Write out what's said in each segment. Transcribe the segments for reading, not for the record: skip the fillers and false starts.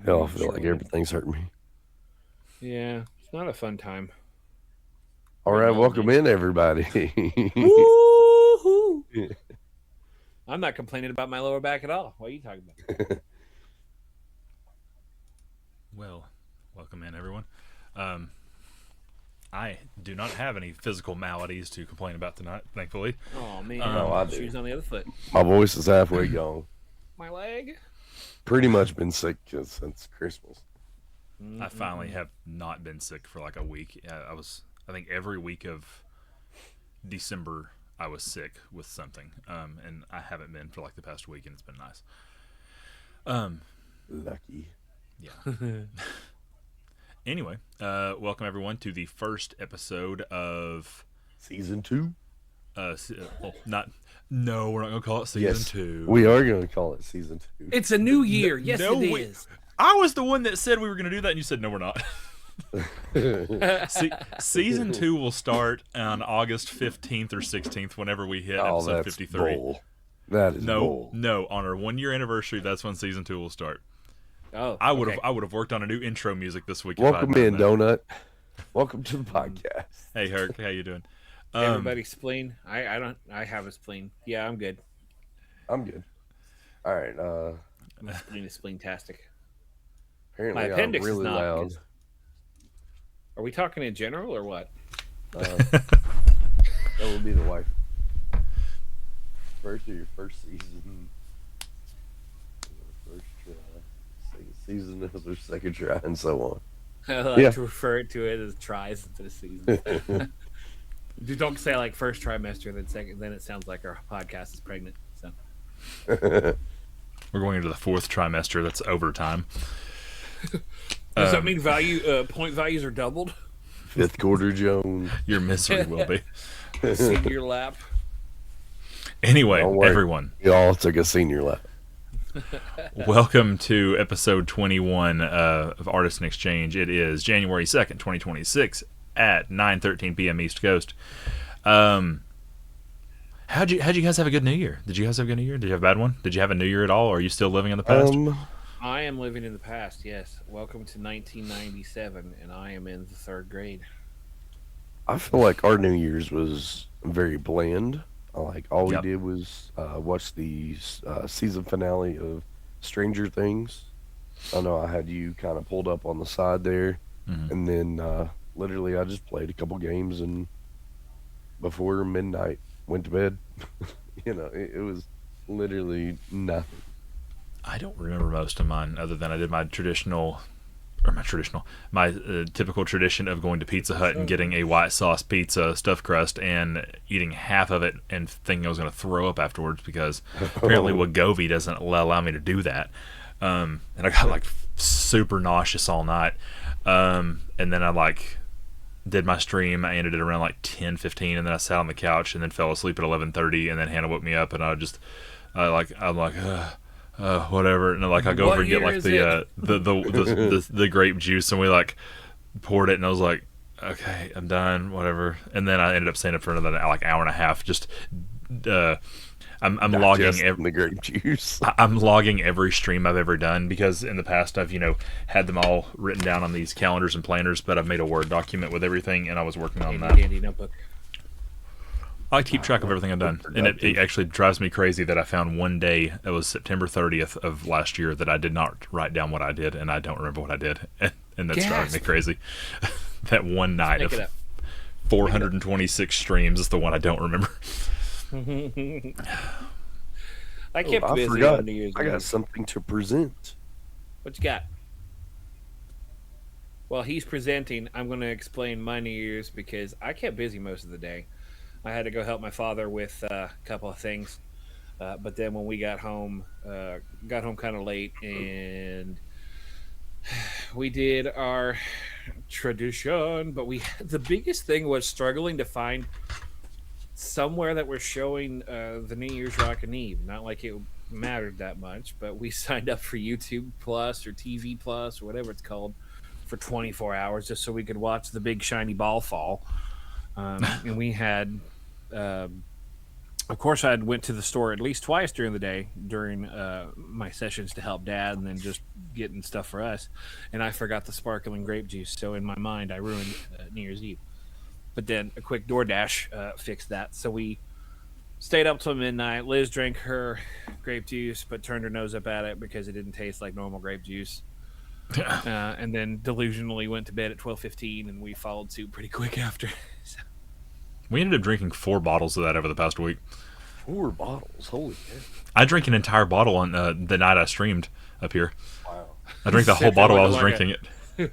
Hell, I feel like everything's hurting me. Yeah, it's not a fun time. All Getting right, old, welcome man. in, everybody. Woo-hoo! I'm not complaining about my lower back at all. What are you talking about? Well, welcome in, everyone. Um, I do not have any physical maladies to complain about tonight, thankfully. Oh man, No, I do. shoes on the other foot. My voice is halfway gone. My leg. Pretty much been sick since Christmas. I finally Mm-mm-mm. have not been sick for like a week. I think every week of December, I was sick with something, and I haven't been for like the past week, and it's been nice. Um, Lucky. yeah. Anyway, welcome everyone to the first episode of Season 2? not. No, we're not gonna call it season two. We are going to call it Season 2. It's a new year. Yes, no, it we- is. I was the one that said we were going to do that, and you said no, we're not. Season 2 will start on August 15th or 16th, whenever we hit Oh, episode that's 53. bull. That is No, bull. no, on our 1 year anniversary, that's when season 2 will start. Oh, I would okay. have worked on a new intro music this week. Welcome if I'd in, known that. Donut. Welcome to the podcast. Hey, Herc, how you doing? Everybody spleen. I don't. I have a spleen. Yeah, I'm good. I'm good. All right. My spleen is spleen-tastic. Apparently, My appendix I'm really is not. loud. because- Are we talking in general or what? That will be the wife. First of your first season. First try. Second season is their second try, and so on. I like Yeah. to refer to it as tries instead of seasons. Just don't say like first trimester, then second. Then it sounds like our podcast is pregnant. So We're going into the 4th trimester. That's overtime. does that mean point values are doubled? Fifth quarter Jones. Your misery will be. Senior lap. Anyway, Don't worry. everyone, We all took a senior lap. welcome to episode 21 of Artisan Exchange. It is January 2nd, 2026 at 9:13 p.m. East Coast. How'd you guys have a good New Year? Did you guys have a good New Year? Did you have a bad one? Did you have a New Year at all? Or are you still living in the past? I am living in the past. Yes. Welcome to 1997, and I am in the 3rd grade. I feel like our New Year's was very bland. Like all we Yep. did was watch the season finale of Stranger Things. I know I had you kind of pulled up on the side there, and then literally I just played a couple games and before midnight went to bed. It was literally nothing. I don't remember most of mine, other than I did my typical tradition of going to Pizza Hut and getting a white sauce pizza, stuffed crust, and eating half of it and thinking I was going to throw up afterwards because apparently Wegovy doesn't allow me to do that. And I got like super nauseous all night. And then I did my stream. I ended it around like 10:15, and then I sat on the couch and then fell asleep at 11:30, and then Hannah woke me up, and I'm like, whatever, and I go What over and get year like is the grape juice, and we poured it, and I was like, okay, I'm done, whatever. And then I ended up staying up for another hour and a half. Just I'm logging Digesting the grape juice. I'm logging every stream I've ever done, because in the past I've had them all written down on these calendars and planners, but I've made a Word document with everything, and I was working on that. Dandy notebook. I like to keep track of everything I've done, and it actually drives me crazy that I found one day, it was September 30th of last year, that I did not write down what I did, and I don't remember what I did, and that's driving me crazy. That one night Make of it up. 426 streams is the one I don't remember. I kept I busy forgot. on New Year's I got Eve. something to present. What you got? While he's presenting, I'm going to explain my New Year's because I kept busy most of the day. I had to go help my father with a couple of things, but then when we got home kind of late, and we did our tradition. But the biggest thing was struggling to find somewhere that was showing the New Year's Rockin' Eve. Not like it mattered that much, but we signed up for YouTube Plus or TV Plus or whatever it's called for 24 hours just so we could watch the big shiny ball fall. And we had a Of course, I went to the store at least twice during the day during my sessions to help Dad, and then just getting stuff for us. And I forgot the sparkling grape juice, so in my mind, I ruined New Year's Eve. But then a quick DoorDash fixed that. So we stayed up till midnight. Liz drank her grape juice, but turned her nose up at it because it didn't taste like normal grape juice. And then delusionally went to bed at 12:15, and we followed suit pretty quick after. So. We ended up drinking 4 bottles of that over the past week. 4 bottles, holy cow! I drank an entire bottle on the night I streamed up here. Wow. I drank the whole bottle while I was drinking it.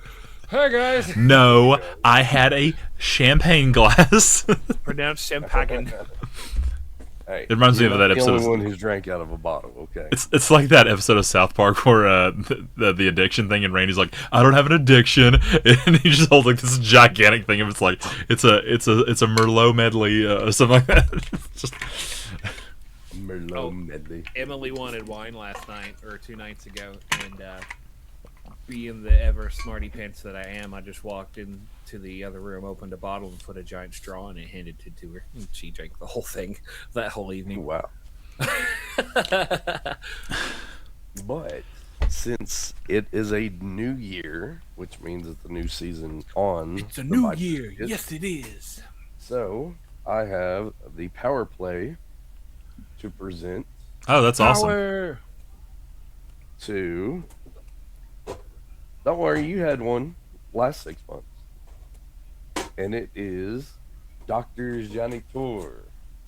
Hey guys! No, I had a champagne glass. Pronounced champagne. Hey, It reminds me you're of not that episode the of- only one who's drank out of a bottle. Okay. It's like that episode of South Park where the addiction thing, and Randy's like, I don't have an addiction, and he just holds like this gigantic thing of it's like it's a Merlot medley or something like that. It's just Merlot medley. Emily wanted wine last night or 2 nights ago, and being the ever smarty pants that I am, I just walked into the other room, opened a bottle, and put a giant straw in it, handed it to her, and she drank the whole thing that whole evening. Wow. But since it is a new year, which means it's a new season on, It's a the new podcast, year. Yes, it is. So I have the power play to present oh, that's awesome. Power. to. Don't worry, you had one last 6 months, and it is Dr. Johnny Tour.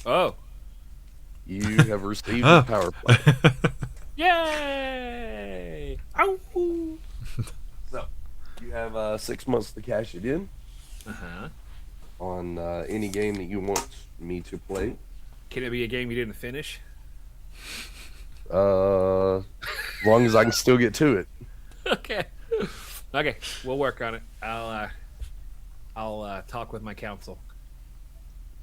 Oh, You have received the power play. yay! Ow! So you have 6 months to cash it in Uh-huh. on any game that you want me to play. Can it be a game you didn't finish? As long as I can still get to it. Okay. Okay, we'll work on it. I'll talk with my counsel.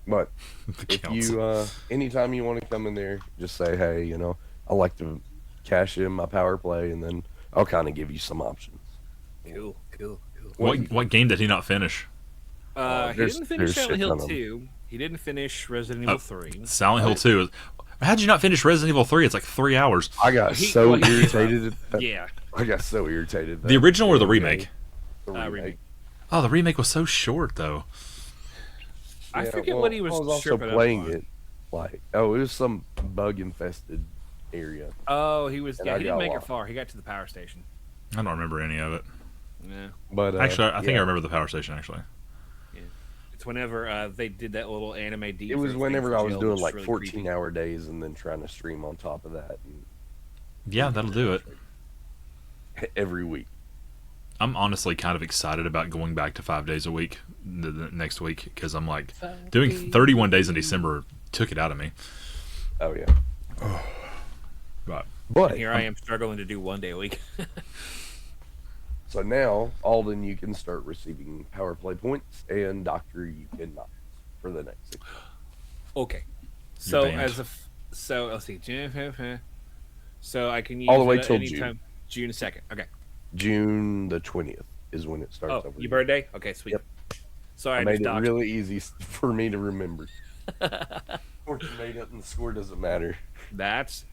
But The if council. you anytime you want to come in there, just say, hey, I like to cash in my power play, and then I'll kind of give you some options. Cool. What game did he not finish? He there's- didn't finish there's Silent shit Hill ton of 'em. 2. He didn't finish Resident Evil 3. Silent Hill 2. How'd you not finish Resident Evil 3? It's like 3 hours. I got He- so well, he- irritated. At that. Yeah. I got so irritated. The original or the remake? The Remake. Oh, the remake was so short though. I Yeah, forget well, what he was I was also chirping up playing on. it. Like, oh, it was some bug infested area. Oh, he was. And Yeah, I he didn't got make it lost. far. He got to the power station. I don't remember any of it. Yeah. But Actually, I think I yeah. remember the power station actually. It's whenever they did that little anime deep. It was whenever I was doing like really 14-hour days and then trying to stream on top of that Yeah, that'll do it. every week. I'm honestly kind of excited about going back to 5 days a week the next week because I'm like doing 31 days in December took it out of me. Oh yeah. But But Here I am struggling to do 1 day a week. so now, Alden, you can start receiving power play points, and Doctor, you cannot for the next 6 months. Okay. So banned. so let's see. So I can use All the way it till anytime. June 2nd. Okay. June the 20th is when it starts. Oh, over your here. birthday? Okay, sweet. Yep. Sorry, I I made just it docked. really easy for me to remember. Or you made it, and the score doesn't matter.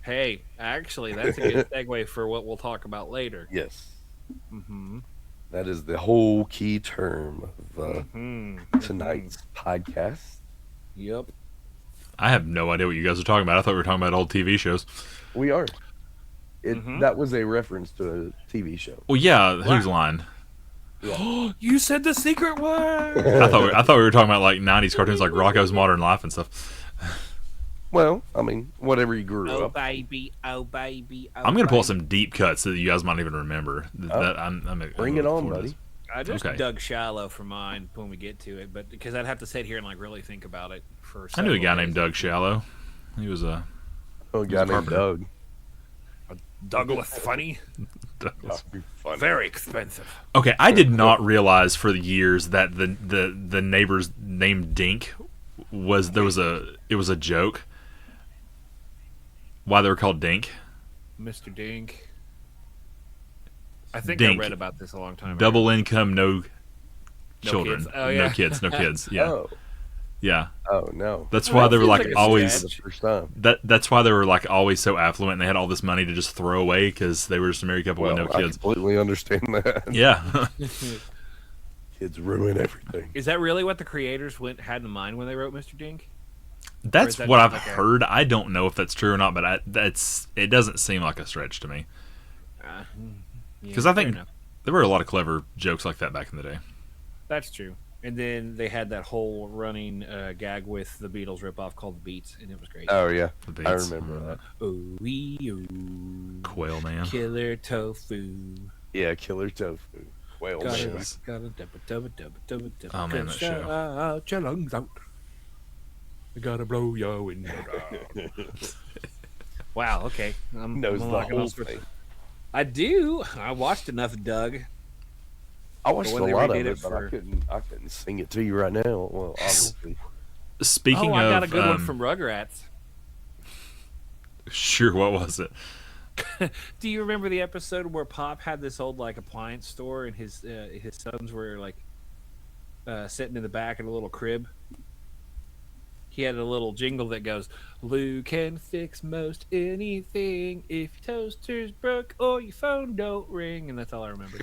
Hey, actually, that's a good segue for what we'll talk about later. Yes, Mm-hmm. that is the whole key term of Mm-hmm. tonight's podcast. Yep. I have no idea what you guys are talking about. I thought we were talking about old TV shows. We are. Mhm. That was a reference to a TV show. Well, yeah, whose line? You said the secret word. I thought we were talking about like 90s cartoons like Rocko's Modern Life and stuff. Well, I mean, whatever you grew Oh up. baby, oh baby. Oh, I'm gonna pull baby. some deep cuts that you guys might even remember. Oh. I'm Bring it on, forward to buddy. this. I just Okay. dug shallow for mine when we get to it, but because I'd have to sit here and like really think about it for. I knew a guy several named days. Doug Shallow. He was a Oh, a guy named carpenter. Doug. Douglas Funny. Must be funny. Very expensive. Okay, I did not realize for the years that the neighbor's name Dink was it was a joke. Why they were called Dink? Mr. Dink. I think Dink. I read about this a long time ago. Double income, no children, kids. Oh, yeah. no kids, no kids. Yeah, Oh, Yeah. Oh no. That's Well, why that they were seems like like a always. For the stretch. first time. That's why they were like always so affluent. And they had all this money to just throw away because they were just a married couple with Well, no I kids. completely understand that. Yeah. Kids ruin everything. Is that really what the creators had in mind when they wrote Mr. Dink? That's that what just I've like a- heard. I don't know if that's true or not, but it doesn't seem like a stretch to me. Yeah, Because I fair think enough. there were a lot of clever jokes like that back in the day. That's true. And then they had that whole running gag with the Beatles ripoff called The Beats, and it was great. Oh yeah, The I Beats. remember that. Oh, wee, oh, Quail Man. killer tofu. Yeah, Killer Tofu. Whale Gotta, man. gotta, dubba, dubba, dubba, dubba, dubba, Oh, man, that show. shout out your lungs out. I gotta blow your window down. Wow, okay. I'm Knows the unlocking all whole sorts of- thing. I do. I watched enough Doug. I watched when a they lot of redid it, it but for- I couldn't sing it to you right now. Well, obviously. Speaking I of, got a good one from Rugrats. Sure, what was it? Do you remember the episode where Pop had this old like appliance store and his sons were like sitting in the back in a little crib? He had a little jingle that goes, "Lou can fix most anything if your toaster's broke or your phone don't ring," and that's all I remember.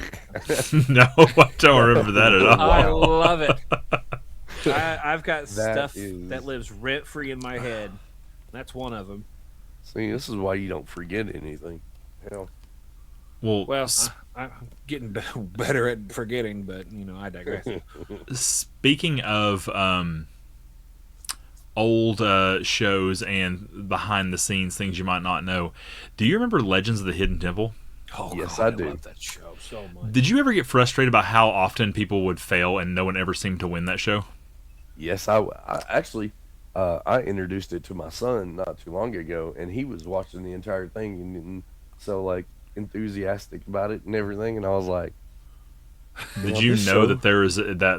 No, I don't remember that at all. I love it. I've got stuff is- that lives rent free in my head. That's one of them. See, this is why you don't forget anything. Hell, Well, Well, I'm getting better at forgetting, but I digress. speaking of old shows and behind the scenes things you might not know, do you remember Legends of the Hidden Temple? Oh, Yes, God, I do. love that show so much. Did you ever get frustrated about how often people would fail and no one ever seemed to win that show? yes, I actually I introduced it to my son not too long ago, and he was watching the entire thing and so like enthusiastic about it and everything, and I was like, Did know, you this know show- that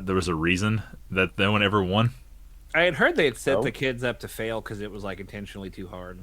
there was a reason that no one ever won? I had heard they had set No. the kids up to fail because it was like intentionally too hard.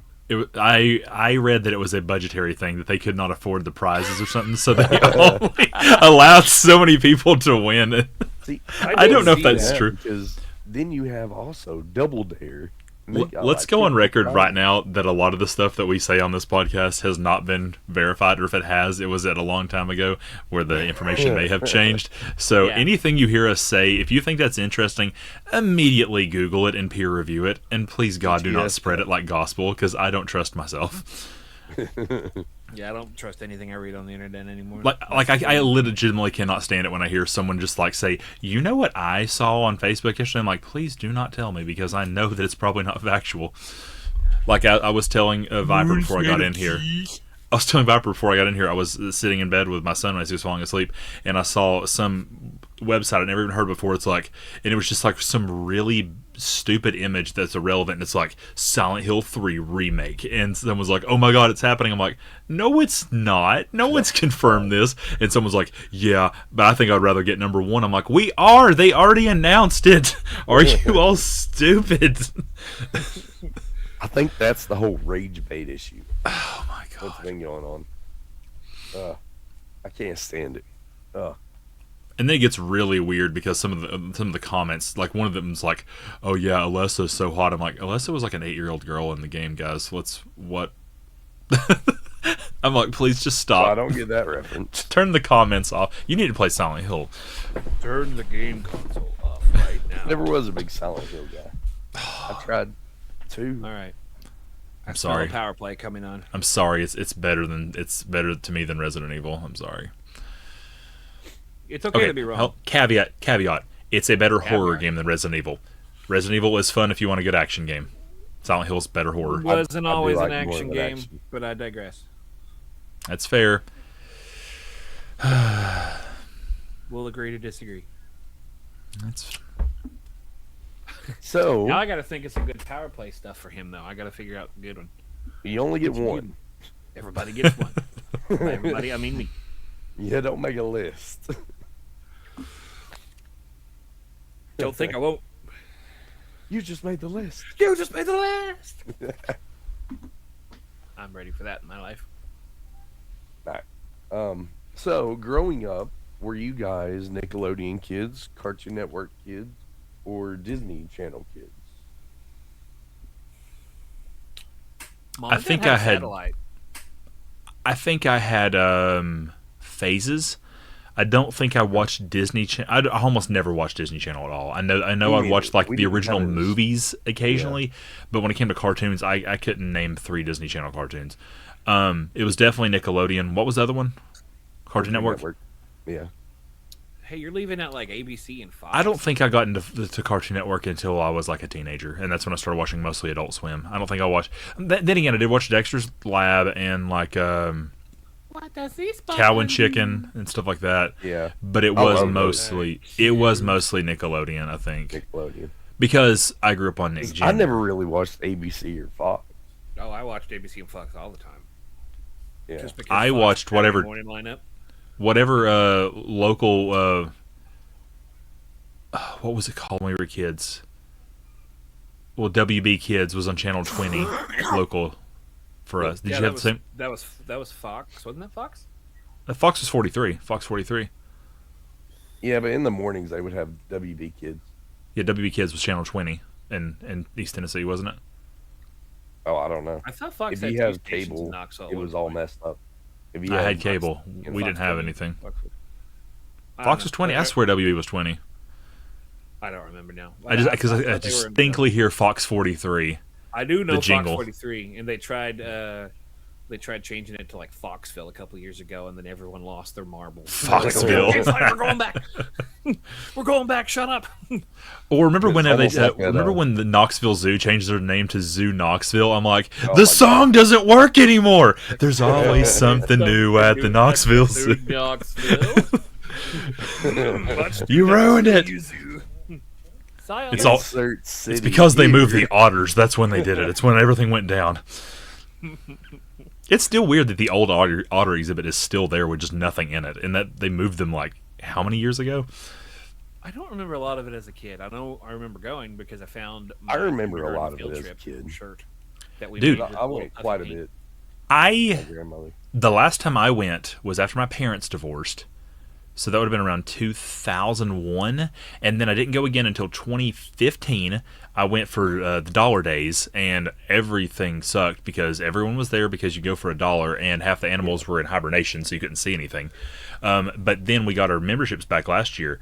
I read that it was a budgetary thing, that they could not afford the prizes or something, so they only allowed so many people to win. see, I don't know if see that's that true. because then you have also Double Dare. and they got, Let's like, go on 50 record right prizes. now that a lot of the stuff that we say on this podcast has not been verified, or if it has, it was at a long time ago where the information may have changed. So Yeah. anything you hear us say, if you think that's interesting, immediately Google it and peer review it. And please God, do not Yes. spread it like gospel, because I don't trust myself. Yeah, I don't trust anything I read on the internet anymore. I legitimately cannot stand it when I hear someone just like say, you know what I saw on Facebook yesterday? I'm like, please do not tell me, because I know that it's probably not factual. Like I was telling Viper before I got in here. I was telling Viper before I got in here, I was sitting in bed with my son as he was falling asleep, and I saw some website I'd never even heard before. It's like, and it was just like some really stupid image that's irrelevant. And it's like Silent Hill 3 remake, and someone was like, "Oh my God, it's happening!" I'm like, "No, it's not. No one's confirmed this." And someone's like, "Yeah, but I think I'd rather get number one." I'm like, "We are. They already announced it. Are you all stupid?" I think that's the whole rage bait issue. Oh my What's God. been going on? I can't stand it. And then it gets really weird because some of the comments, like one of them's like, "Oh yeah, Alessa's so hot." I'm like, Alessa was like an 8-year-old girl in the game, guys. What? I'm like, please just I stop. don't get that reference. Turn the comments off. You need to play Silent Hill. turn the game console off right now. Never was a big Silent Hill guy. I tried to. All right. I'm Smell sorry. a power play coming on. I'm sorry. It's better to me than Resident Evil. I'm sorry. It's okay, to be wrong. Caveat. It's a better horror Caveat. game than Resident Evil. Resident Evil is fun if you want a good action game. Silent Hill's better horror. Wasn't I do always like an more action of an game, action. but I digress. That's fair. We'll agree to disagree. That's So Now I got to think of some good power play stuff for him, though. I got to figure out a good one. you only get one. Everybody gets one. By everybody, I mean me. Yeah, don't make a list. Don't think I won't. You just made the list. You just made the list. I'm ready for that in my life. So growing up, were you guys Nickelodeon kids, Cartoon Network kids, or Disney Channel kids? Mom I and Dad think had I a had. satellite. I think I had phases. I don't think I watched Disney Channel. I almost never watched Disney Channel at all. I know Me I neither. watched like We the didn't original have it as movies yeah. occasionally, but when it came to cartoons, I couldn't name 3 Disney Channel cartoons. It was definitely Nickelodeon. What was the other one? Cartoon Cartoon Network. Network. Yeah. Hey, you're leaving out like ABC and I don't Fox. think I got into to Cartoon Network until I was like a teenager, and that's when I started watching mostly Adult Swim. I don't think I watched. Then again, I did watch Dexter's Lab and like What does this Cow button and Chicken and stuff like that. Yeah. But I love those. it was mostly Nickelodeon, I think, Nickelodeon. because I grew up on Nick Jr. I never really watched ABC or Fox. Oh, I watched ABC and Fox all the time. Yeah. Just because I Fox watched had whatever the morning lineup. local what was it called when we were kids? Well, WB Kids was on channel 20 local for us. Did you have the same? That was Fox, wasn't that Fox? Fox was 43. Fox 43. Yeah, but in the mornings they would have WB Kids. Yeah, WB Kids was channel 20 in East Tennessee, wasn't it? Oh, I don't know. I thought Fox If had you 2 have stations in cable, Knoxville at it one was all point. messed up. If you I had had cable. and We Fox didn't have 20. anything. I don't Fox know. was 20. I swear WB was 20. I don't remember now. I thought they were in distinctly hear Fox 43. I do know the Fox jingle. 43, and they tried changing it to like Foxville a couple years ago, and then everyone lost their marbles. Foxville. It's like we're going back. We're going back. Shut up. Or remember when almost like that, remember when the Knoxville Zoo changed their name to Zoo Knoxville? I'm like, Oh the my song doesn't work anymore. There's always something new at the Knoxville Zoo. Knoxville. You ruined it. It's all. Insert city It's because they moved here. the otters. That's when they did it. It's when everything went down. It's still weird that the old otter exhibit is still there with just nothing in it, and that they moved them like how many years ago? I don't remember a lot of it as a kid. I remember going because I found. I remember a kindergarten lot of field it as a trip kid. Shirt that we Dude. made with I went little quite a puffy bit. I My grandmother. The last time I went was after my parents divorced. So that would have been around 2001. And then I didn't go again until 2015. I went for the dollar days, and everything sucked because everyone was there because you go for $1, and half the animals were in hibernation, so you couldn't see anything. But then we got our memberships back last year.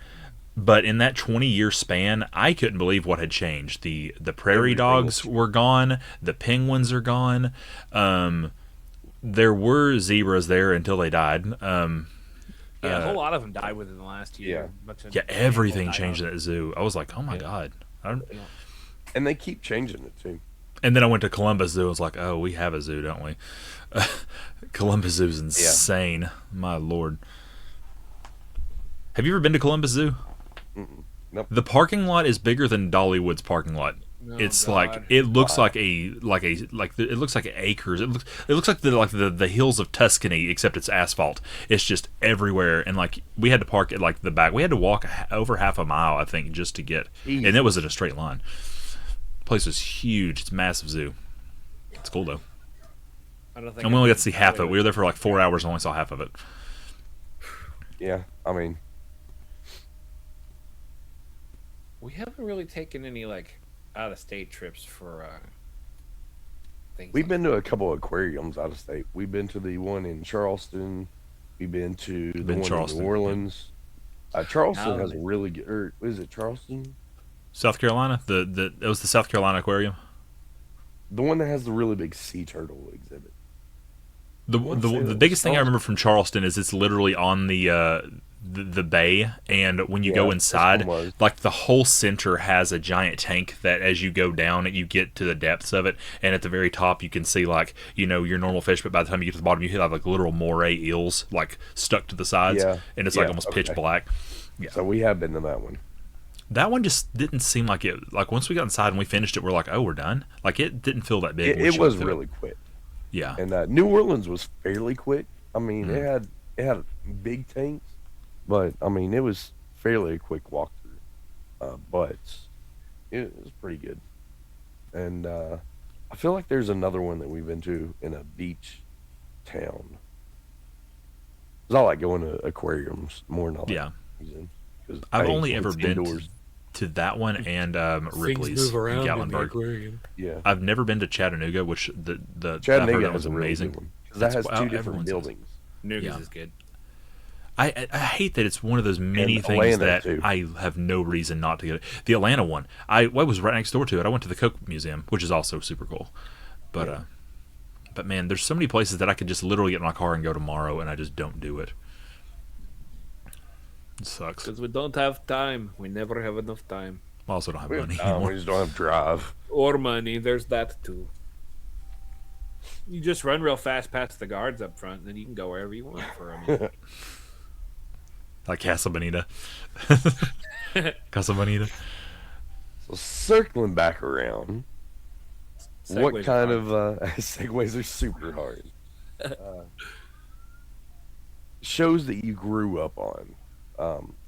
But in that 20-year span, I couldn't believe what had changed. The prairie Everything dogs was- were gone. The penguins are gone. There were zebras there until they died. Yeah, a whole lot of them died within the last year. Yeah. Bunch of Yeah, everything died changed out. at that zoo. I was like, oh my god. And they keep changing it too. And then I went to Columbus Zoo. I was like, oh, we have a zoo, don't we? Columbus Zoo's insane. My lord. Have you ever been to Columbus Zoo? Nope. The parking lot is bigger than Dollywood's parking lot. Oh, It's God. like it looks like it looks like acres. It looks like the hills of Tuscany, except it's asphalt. It's just everywhere, and like we had to park at like the back. We had to walk over half a mile, I think, just to get, Jeez. and it was in a straight line. The place was huge. It's a massive zoo. It's cool though. I don't think And we only I've got to see been half of it. to We were there for like 4 hours and only saw half of it. Yeah, I mean, We haven't really taken any like out of state trips for things. we've like been to a couple of aquariums out of state. We've been to the one in Charleston. We've been to the Been one Charleston, in New Orleans. Charleston Now has a they- really good. Or is it Charleston? South Carolina. It was the South Carolina Aquarium. The one that has the really big sea turtle exhibit. The biggest thing I remember from Charleston is it's literally on the bay, and when you Yeah, go this inside, one was. like the whole center has a giant tank that as you go down, you get to the depths of it, and at the very top you can see like your normal fish, but by the time you get to the bottom, you hit like literal moray eels like stuck to the sides, Yeah, and it's like yeah, almost pitch okay. black. So we have been to that one. That one just didn't seem like it. Like once we got inside and we finished it, we're like, oh, we're done. Like it didn't feel that big. when we It showed was through really quick, Yeah. and New Orleans was fairly quick. I mean, Mm. it had big tanks, but I mean, it was fairly a quick walkthrough. But it was pretty good, and I feel like there's another one that we've been to in a beach town. 'Cause I like going to aquariums more than I like Yeah. using, 'cause, I've hey, only ever it's been indoors. to that one and Ripley's Things move in around in the Gatlinburg. aquarium. Yeah. I've never been to Chattanooga, which the I've heard Chattanooga that has was a really amazing. good one. 'Cause that has That's- two different everyone says. buildings. Nugas Yeah. is good. I hate that it's one of those many And things Atlanta, that too. I have no reason not to get it. The Atlanta one, I was right next door to it. I went to the Coke Museum, which is also super cool. But but man, there's so many places that I could just literally get in my car and go tomorrow, and I just don't do it. It sucks. Because we don't have time. We never have enough time. I also don't have We, money we anymore. just don't have drive. Or money. There's that too. You just run real fast past the guards up front, and then you can go wherever you want for a minute. Like Casa Bonita. Casa Bonita. So circling back around, what Segues kind are of segues are super hard? Shows that you grew up on.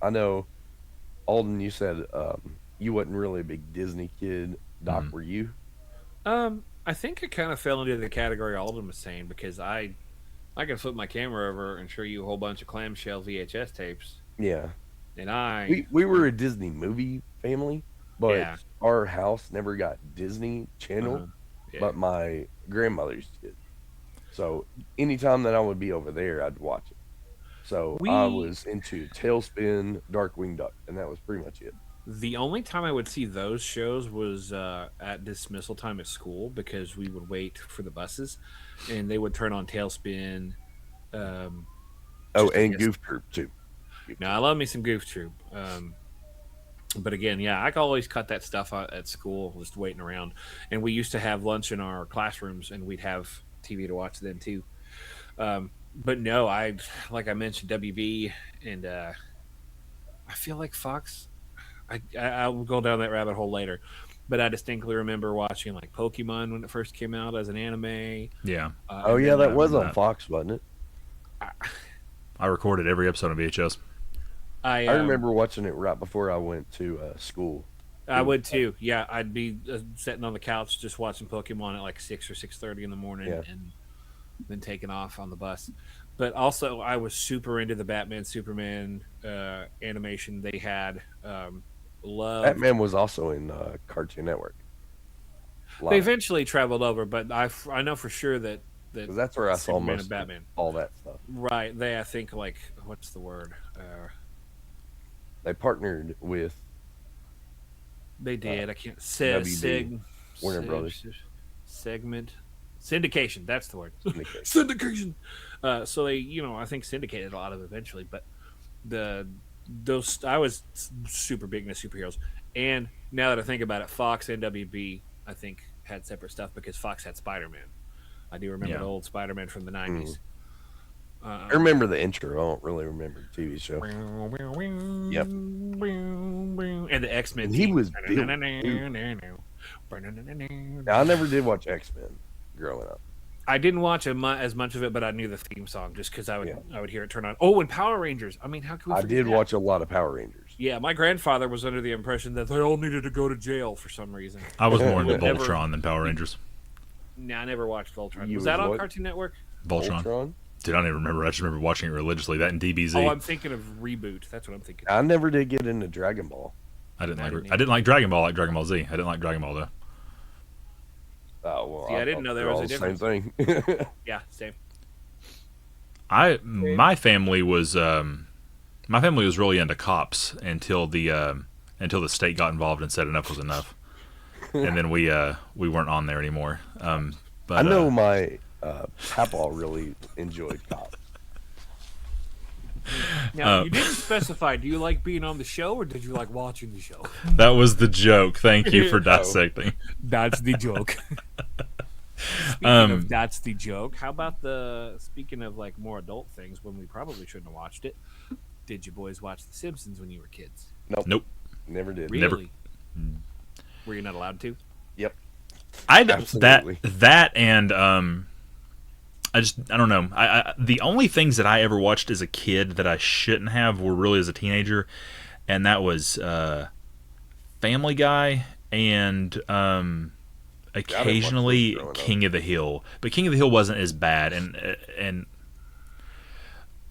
I know, Alden, you said you wasn't really a big Disney kid. Doc, were you? I think it kind of fell into the category Alden was saying because I can flip my camera over and show you a whole bunch of clamshell VHS tapes, Yeah. and We were a Disney movie family, but Yeah. our house never got Disney Channel, Uh-huh. Yeah. but my grandmother's did. So anytime that I would be over there, I'd watch it. So I We- was into Tailspin, Darkwing Duck, and that was pretty much it. The only time I would see those shows was at dismissal time at school because we would wait for the buses, and they would turn on Tailspin. Oh, Just and to get- Goof Troop too. Now I love me some Goof Troop, but again, yeah, I always cut that stuff out at school, just waiting around. And we used to have lunch in our classrooms, and we'd have TV to watch then too. But no, like I mentioned, WB, and I feel like Fox. I'll go down that rabbit hole later, but I distinctly remember watching like Pokemon when it first came out as an anime. Yeah. Oh And yeah, then, that was on that. Fox, wasn't it? I recorded every episode on VHS. I I remember watching it right before I went to school. I would too. Yeah, I'd be sitting on the couch just watching Pokemon at like 6 or 6:30 in the morning, Yeah. and then taking off on the bus. But also, I was super into the Batman Superman animation they had. Love. Batman was also in Cartoon Network. They eventually traveled over, but I know for sure that Because that's where I saw Superman most and Batman. all that stuff. Right. I think like what's the word? They partnered with They did. I can't. WB, Warner Brothers. Segment. Syndication. That's the word. Syndication. Syndication. So they, I think syndicated a lot of it eventually, but I was super big into superheroes, and now that I think about it, Fox and WB I think had separate stuff because Fox had Spider-Man. I do remember the old Spider-Man from the 90s. I remember the intro. I don't really remember the TV show. Yep. And the X-Men. And he theme. was built, Now, I never did watch X-Men growing up. I didn't watch as much of it, but I knew the theme song just because I would hear it turn on. Oh, and Power Rangers. I mean, how can we I forget did that? watch a lot of Power Rangers. Yeah, my grandfather was under the impression that they all needed to go to jail for some reason. I was more into Never- Voltron than Power Rangers. No, I never watched Voltron. You Was that was on what? Cartoon Network? Voltron. Voltron? Dude, I don't even remember. I just remember watching it religiously. That and DBZ. Oh, I'm thinking of Reboot. That's what I'm thinking. I never did get into Dragon Ball. I didn't I didn't I didn't like Dragon Ball like Dragon Ball Z. I didn't like Dragon Ball though. Oh well, See, I didn't thought know there they were was a all the same thing. Yeah, same. My family was really into cops until the state got involved and said enough was enough, and then we weren't on there anymore. But I know my Papa really enjoyed cops. Now, you didn't specify. Do you like being on the show or did you like watching the show? that was the joke. Thank you for dissecting. That's the joke. Speaking of that's the joke, how about speaking of like more adult things when we probably shouldn't have watched it, did you boys watch The Simpsons when you were kids? Nope. Never did. Really? Were you not allowed to? Yep. that Absolutely. and I don't know. I the only things that I ever watched as a kid that I shouldn't have were really as a teenager, and that was Family Guy and occasionally growing up. King of the Hill. But King of the Hill wasn't as bad,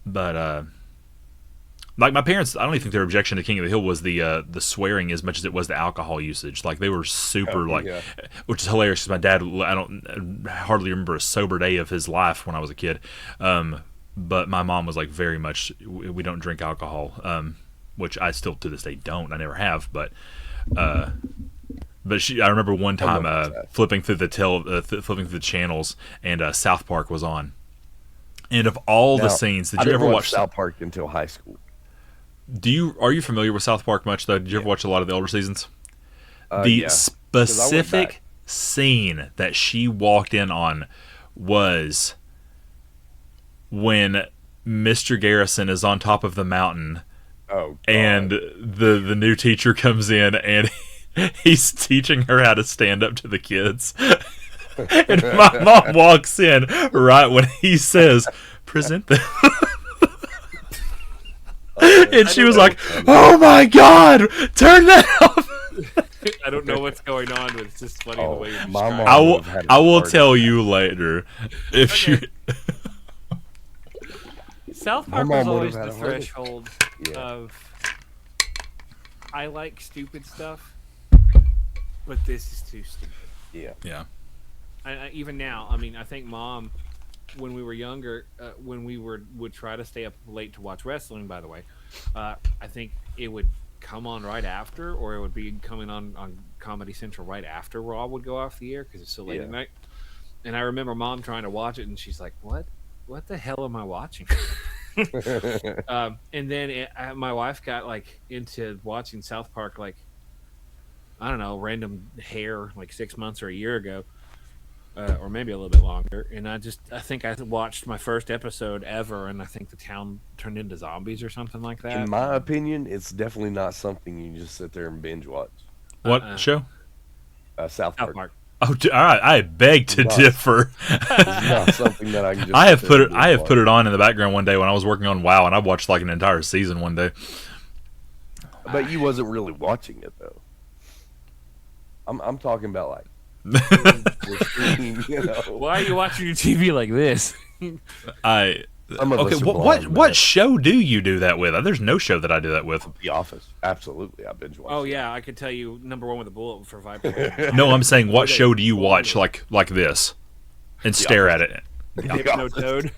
but Like my parents, I don't even think their objection to King of the Hill was the swearing as much as it was the alcohol usage. Like they were super Yeah. which is hilarious because my dad, I hardly remember a sober day of his life when I was a kid. But my mom was like very much, we don't drink alcohol, which I still to this day don't. I never have, but I remember one time flipping through the channels and South Park was on. And of all the scenes, did you ever watch South Park until high school? Are you familiar with South Park much though? Did you ever watch a lot of the older seasons? The Yeah. specific scene that she walked in on was when Mr. Garrison is on top of the mountain, Oh, God. and the new teacher comes in and he's teaching her how to stand up to the kids. And my mom walks in right when he says, "Present them." And she was like, "Oh my God, turn that off." I don't know what's going on, but it's just funny the way you my describe mom- it. I will tell you later if Okay. you. South My Park mom was would've always had the a heart attack. threshold Yeah. of I like stupid stuff, but this is too stupid. Yeah. Even now, I mean, I think Mom, when we were younger, when we would try to stay up late to watch wrestling. By the way, I think it would come on right after, or it would be coming on Comedy Central right after Raw would go off the air because it's so late at night. And I remember Mom trying to watch it, and she's like, "What the hell am I watching?" And then my wife got like into watching South Park, like I don't know, random hair, like 6 months or a year ago, or maybe a little bit longer. And I think I watched my first episode ever, and I think the town turned into zombies or something like that. In my opinion, it's definitely not something you just sit there and binge watch. What show? South South Park. Park. Oh, all right. I beg to Nice. differ. It's not something that I can just. I have sit put there it. and I have binge put it on in the background one day when I was working on WoW, and I watched like an entire season one day. watch. But you wasn't really watching it though. I'm talking about like the stream, you know. Why are you watching your TV like this? Some of Okay. us are What blind, what man. show do you do that with? There's no show that I do that with. The Office? Absolutely, I binge watch. Oh yeah, I could tell you number one with a bullet for Viper. No, I'm saying what show do you watch like this, and stare at it? No Toad.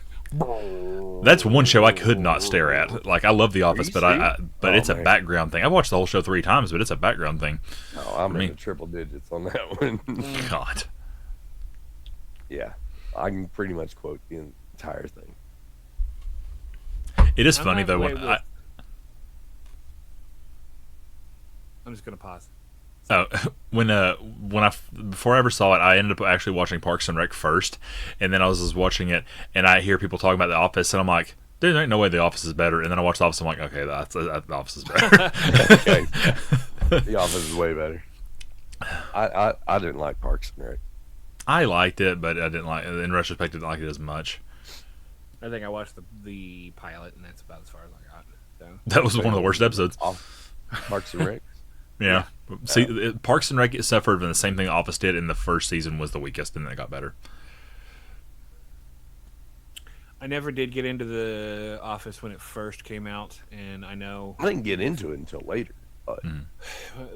That's one show I could not stare at. Like I love The Office, you but serious? but Oh, it's a man. background thing. I've watched the whole show 3 times, but it's a background thing. Oh, I'm mean- in the triple digits on that one. God. Yeah, I can pretty much quote the entire thing. It is I'm funny though. halfway When with- I'm just gonna pause. before I ever saw it, I ended up actually watching Parks and Rec first, and then I was just watching it, and I hear people talking about The Office, and I'm like, there ain't no way The Office is better. And then I watched The Office, I'm like, okay, The Office is better. Okay. The Office is way better. I didn't like Parks and Rec. I liked it, but I didn't like. In retrospect, I didn't like it as much. I think I watched the pilot, and that's about as far as I got. So. That was one of the worst episodes. Parks and Rec. Yeah. See, Parks and Rec suffered from the same thing Office did in the first season was the weakest, and then it got better. I never did get into The Office when it first came out, and I know I didn't get into it until later. But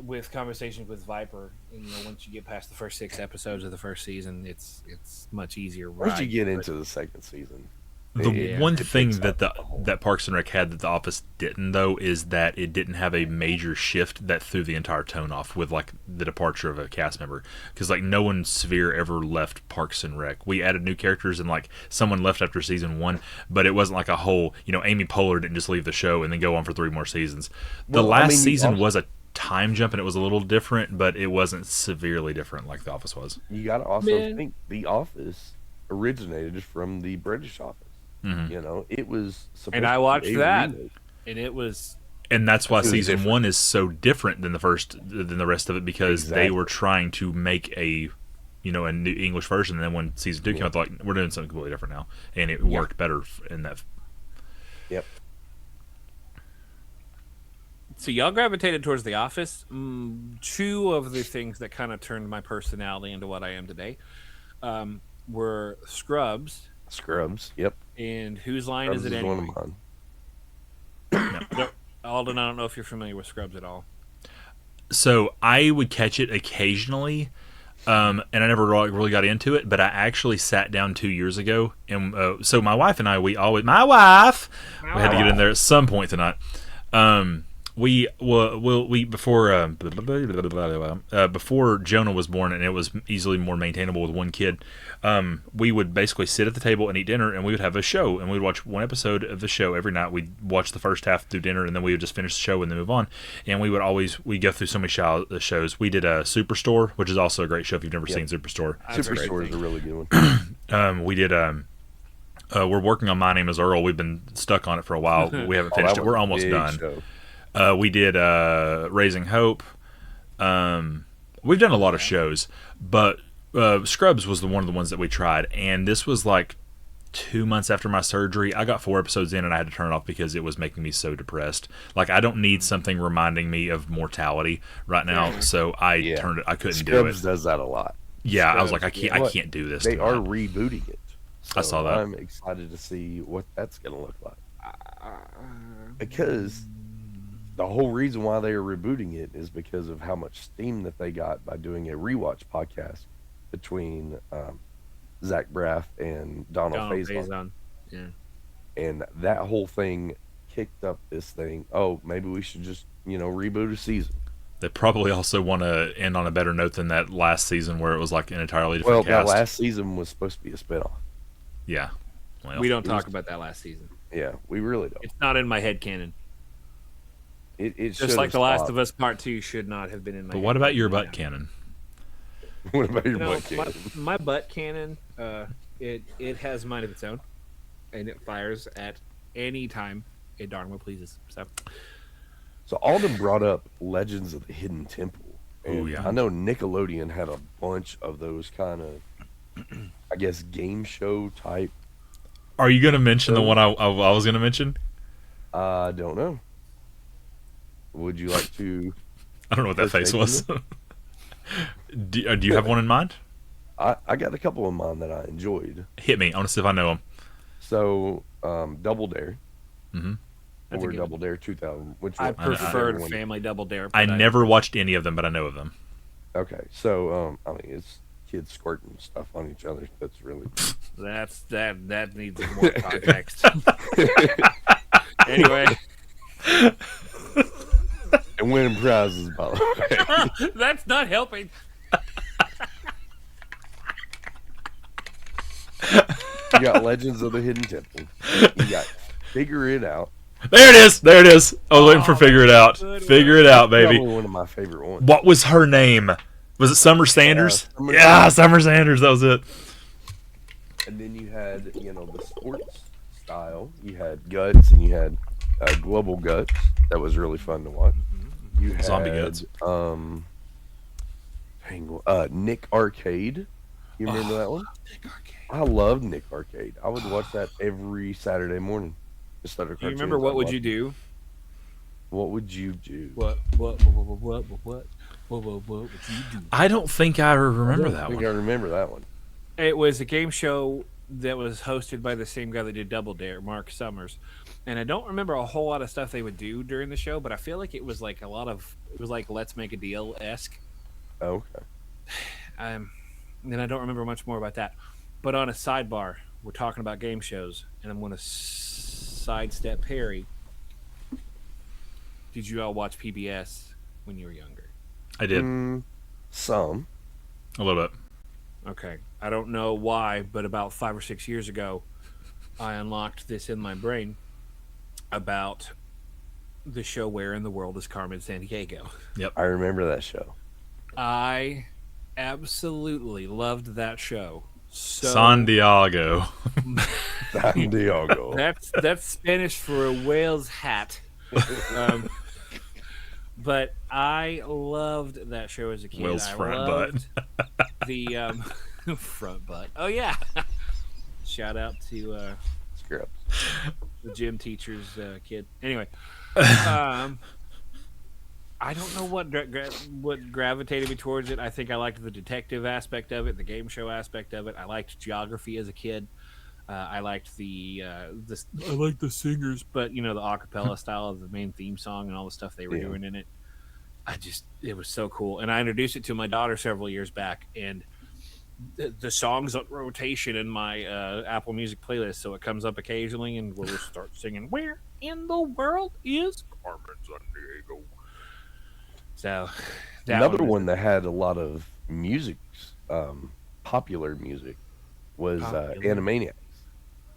with conversations with Viper, you know, once you get past the first 6 episodes of the first season, it's much easier. once you ride. get into the second season, The one it thing picks that up the whole- that Parks and Rec had that The Office didn't, though, is that it didn't have a major shift that threw the entire tone off with like the departure of a cast member. Because like no one severe ever left Parks and Rec. We added new characters and like someone left after season 1, but it wasn't like a whole. You know, Amy Poehler didn't just leave the show and then go on for 3 more seasons. The Well, I last mean, you season also- was a time jump and it was a little different, but it wasn't severely different like The Office was. you got to also Man. think The Office originated from the British Office. Mhm. You know, it was. supposed And I to be watched a that. remake. And it was And that's why It was season different. 1 is so different than the rest of it because they Exactly. were trying to make a new English version. And then when season 2 came out, they're like, we're doing something completely different now, and it worked better in that. Yep. so y'all gravitated towards The Office. 2 of the things that kind of turned my personality into what I am today were Scrubs Scrubs. Yep. and Whose Line Scrubs Is It one Anyway? of mine. Alden, I don't know if you're familiar with Scrubs at all. So I would catch it occasionally, and I never really got into it. But I actually sat down 2 years ago, and so my wife and I, we had to get in there at some point tonight. We before Jonah was born, and it was easily more maintainable with one kid. We would basically sit at the table and eat dinner, and we would have a show, and we'd watch one episode of the show every night. We'd watch the first half through dinner, and then we would just finish the show and then move on. And we go through so many shows. We did a Superstore, which is also a great show if you've never seen Superstore. Superstore is a really good one. We did. We're working on My Name Is Earl. We've been stuck on it for a while. We haven't finished it. We're almost done. We did Raising Hope. We've done a lot of shows, but Scrubs was one of the ones that we tried, and this was like 2 months after my surgery. I got 4 episodes in, and I had to turn it off because it was making me so depressed. Like, I don't need something reminding me of mortality right now, so I turned it. I couldn't do it. Scrubs does that a lot. Yeah, I was like, I can't do this. They are rebooting it. So I saw that. I'm excited to see what that's going to look like. Because the whole reason why they are rebooting it is because of how much steam that they got by doing a rewatch podcast between Zach Braff and Donald Faison. Yeah. And that whole thing kicked up this thing. Oh, maybe we should just, reboot a season. They probably also want to end on a better note than that last season where it was like an entirely different cast. Well, that last season was supposed to be a spinoff. Yeah. Well, we don't talk about that last season. Yeah, we really don't. It's not in my head canon. It just like The Last of Us Part 2 should not have been in my head. But what about your butt cannon? What about your butt cannon? My butt cannon, it has a mind of its own, and it fires at any time it darn well pleases. So Alden brought up Legends of the Hidden Temple. Oh, yeah. I know Nickelodeon had a bunch of those kind of, I guess, game show type. Are you going to mention the one I was going to mention? I don't know. Would you like to? I don't know what that face was. Do you have one in mind? I got a couple in mind that I enjoyed. Hit me. I want to see if I know them. So, Double Dare. Mm-hmm. Or Double Dare 2000. Which I preferred Family Double Dare. I never watched any of them, but I know of them. Okay, so it's kids squirting stuff on each other. That's really that needs more context. Anyway. And winning prizes, by the way. That's not helping. You got Legends of the Hidden Temple. You got Figure It Out. There it is. I was waiting for Figure It Out. Figure It Out, baby. Probably one of my favorite ones. What was her name? Was it Summer Sanders? Summer Sanders. That was it. And then you had, the sports style. You had Guts, and you had Global Guts. That was really fun to watch. You had Zombie Guts. Nick Arcade. You remember that one? Nick Arcade. I love Nick Arcade. I would watch that every Saturday morning. Do you remember What Would You Do? What would you do? What would you do? I don't think I remember that I think one. I remember that one. It was a game show that was hosted by the same guy that did Double Dare, Mark Summers. And I don't remember a whole lot of stuff they would do during the show, but I feel like it was like Let's Make a Deal-esque. Oh, okay. And I don't remember much more about that. But on a sidebar, we're talking about game shows, and I'm going to sidestep Harry. Did you all watch PBS when you were younger? I did. Some. A little bit. Okay. I don't know why, but about 5 or 6 years ago, I unlocked this in my brain about the show Where in the World is Carmen Sandiego. Yep. I remember that show. I absolutely loved that show. San Diego. San Diego. That's Spanish for a whale's hat. But I loved that show as a kid. Whale's front butt. The front butt. Oh yeah. Shout out to Scrubs. The gym teacher's kid. Anyway, I don't know what gravitated me towards it. I think I liked the detective aspect of it, the game show aspect of it. I liked geography as a kid. I liked I like the singers, but the acapella style of the main theme song and all the stuff they were Yeah. doing in it. It was so cool. And I introduced it to my daughter several years back, and the songs on rotation in my Apple Music playlist, so it comes up occasionally, and we'll just start singing. Where in the world is Carmen Sandiego? So that Another was one that had a lot of music, popular music, was Popular. Animaniacs.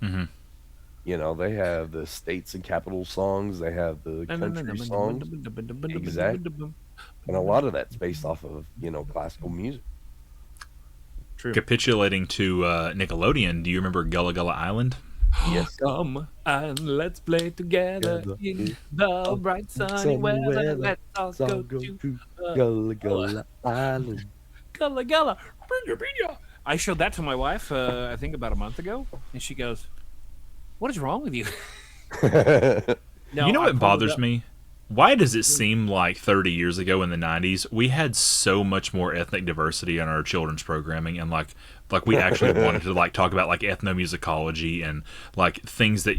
Mm-hmm. They have the states and capital songs. They have the country songs. Exactly. And a lot of that's based off of, classical music. True. Capitulating to Nickelodeon, do you remember Gullah Gullah Island? Yes. Come and let's play together in the bright sunny weather. Let's all go to Gullah Gullah Island. Gullah Gullah. Pinya, pinya. I showed that to my wife, I think about a month ago, and she goes, "What is wrong with you?" No, You know I what pulled it bothers up. me? Why does it seem like 30 years ago in the 90s we had so much more ethnic diversity in our children's programming, and like we actually wanted to like talk about like ethnomusicology and like things that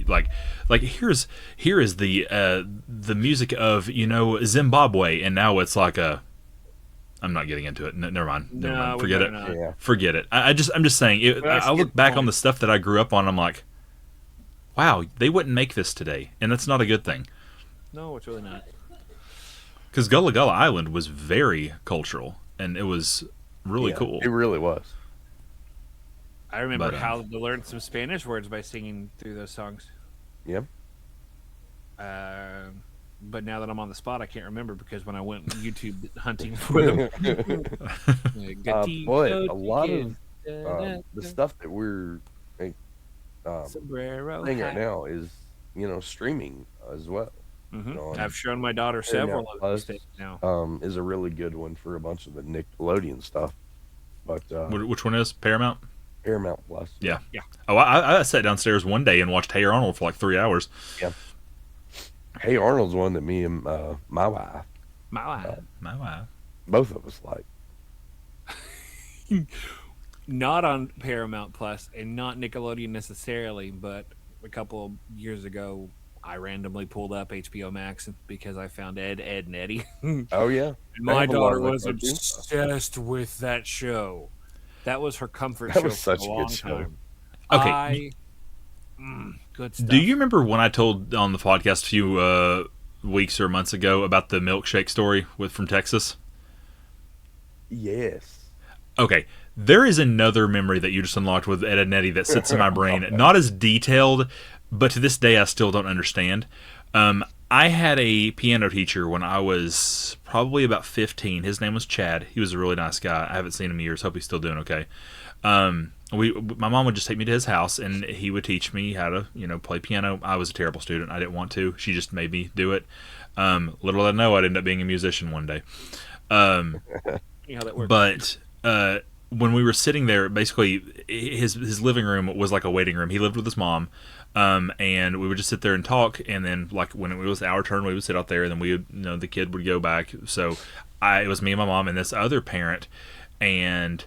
here is the music of Zimbabwe, and now it's like a I'm not getting into it. Never mind. Never No, mind. we Forget better it. not. Yeah. Forget it. I'm just saying. Let's I get look back the on the point. stuff that I grew up on. I'm like, wow, they wouldn't make this today, and that's not a good thing. No, it's really not. Because Gullah Gullah Island was very cultural, and it was really Yeah, cool. It really was. I remember But, how to learn some Spanish words by singing through those songs. Yep. But now that I'm on the spot, I can't remember because when I went YouTube hunting for them, But a lot of the stuff that we're sombrero saying right hat. now is, streaming as well. on I've shown my daughter Paramount several of Plus, these things now. is a really good one for a bunch of the Nickelodeon stuff. But Which one is Paramount? Paramount Plus. Yeah. Yeah. Oh, I sat downstairs one day and watched Hey Arnold for like 3 hours. Hey Arnold's one that me and my wife, My wife. My wow. both of us like. Not on Paramount Plus and not Nickelodeon necessarily, but a couple of years ago, I randomly pulled up HBO Max because I found Ed, and Eddie. Oh yeah. And my have a lot daughter of that was cartoon stuff. obsessed with that show. That was her comfort That show was such for a a good long show. time. Okay. Good stuff. Do you remember when I told on the podcast a few weeks or months ago about the milkshake story from Texas? Yes. Okay, there is another memory that you just unlocked with Ed and Eddie that sits in my brain. Not as detailed, but to this day I still don't understand. I had a piano teacher when I was probably about 15. His name was Chad. He was a really nice guy. I haven't seen him in years. Hope he's still doing okay. My mom would just take me to his house, and he would teach me how to, play piano. I was a terrible student. I didn't want to. She just made me do it. Little did I know I'd end up being a musician one day. You know how that works. But when we were sitting there, basically his living room was like a waiting room. He lived with his mom, and we would just sit there and talk. And then, like when it was our turn, we would sit out there, and then we would, the kid would go back. So it was me and my mom and this other parent, and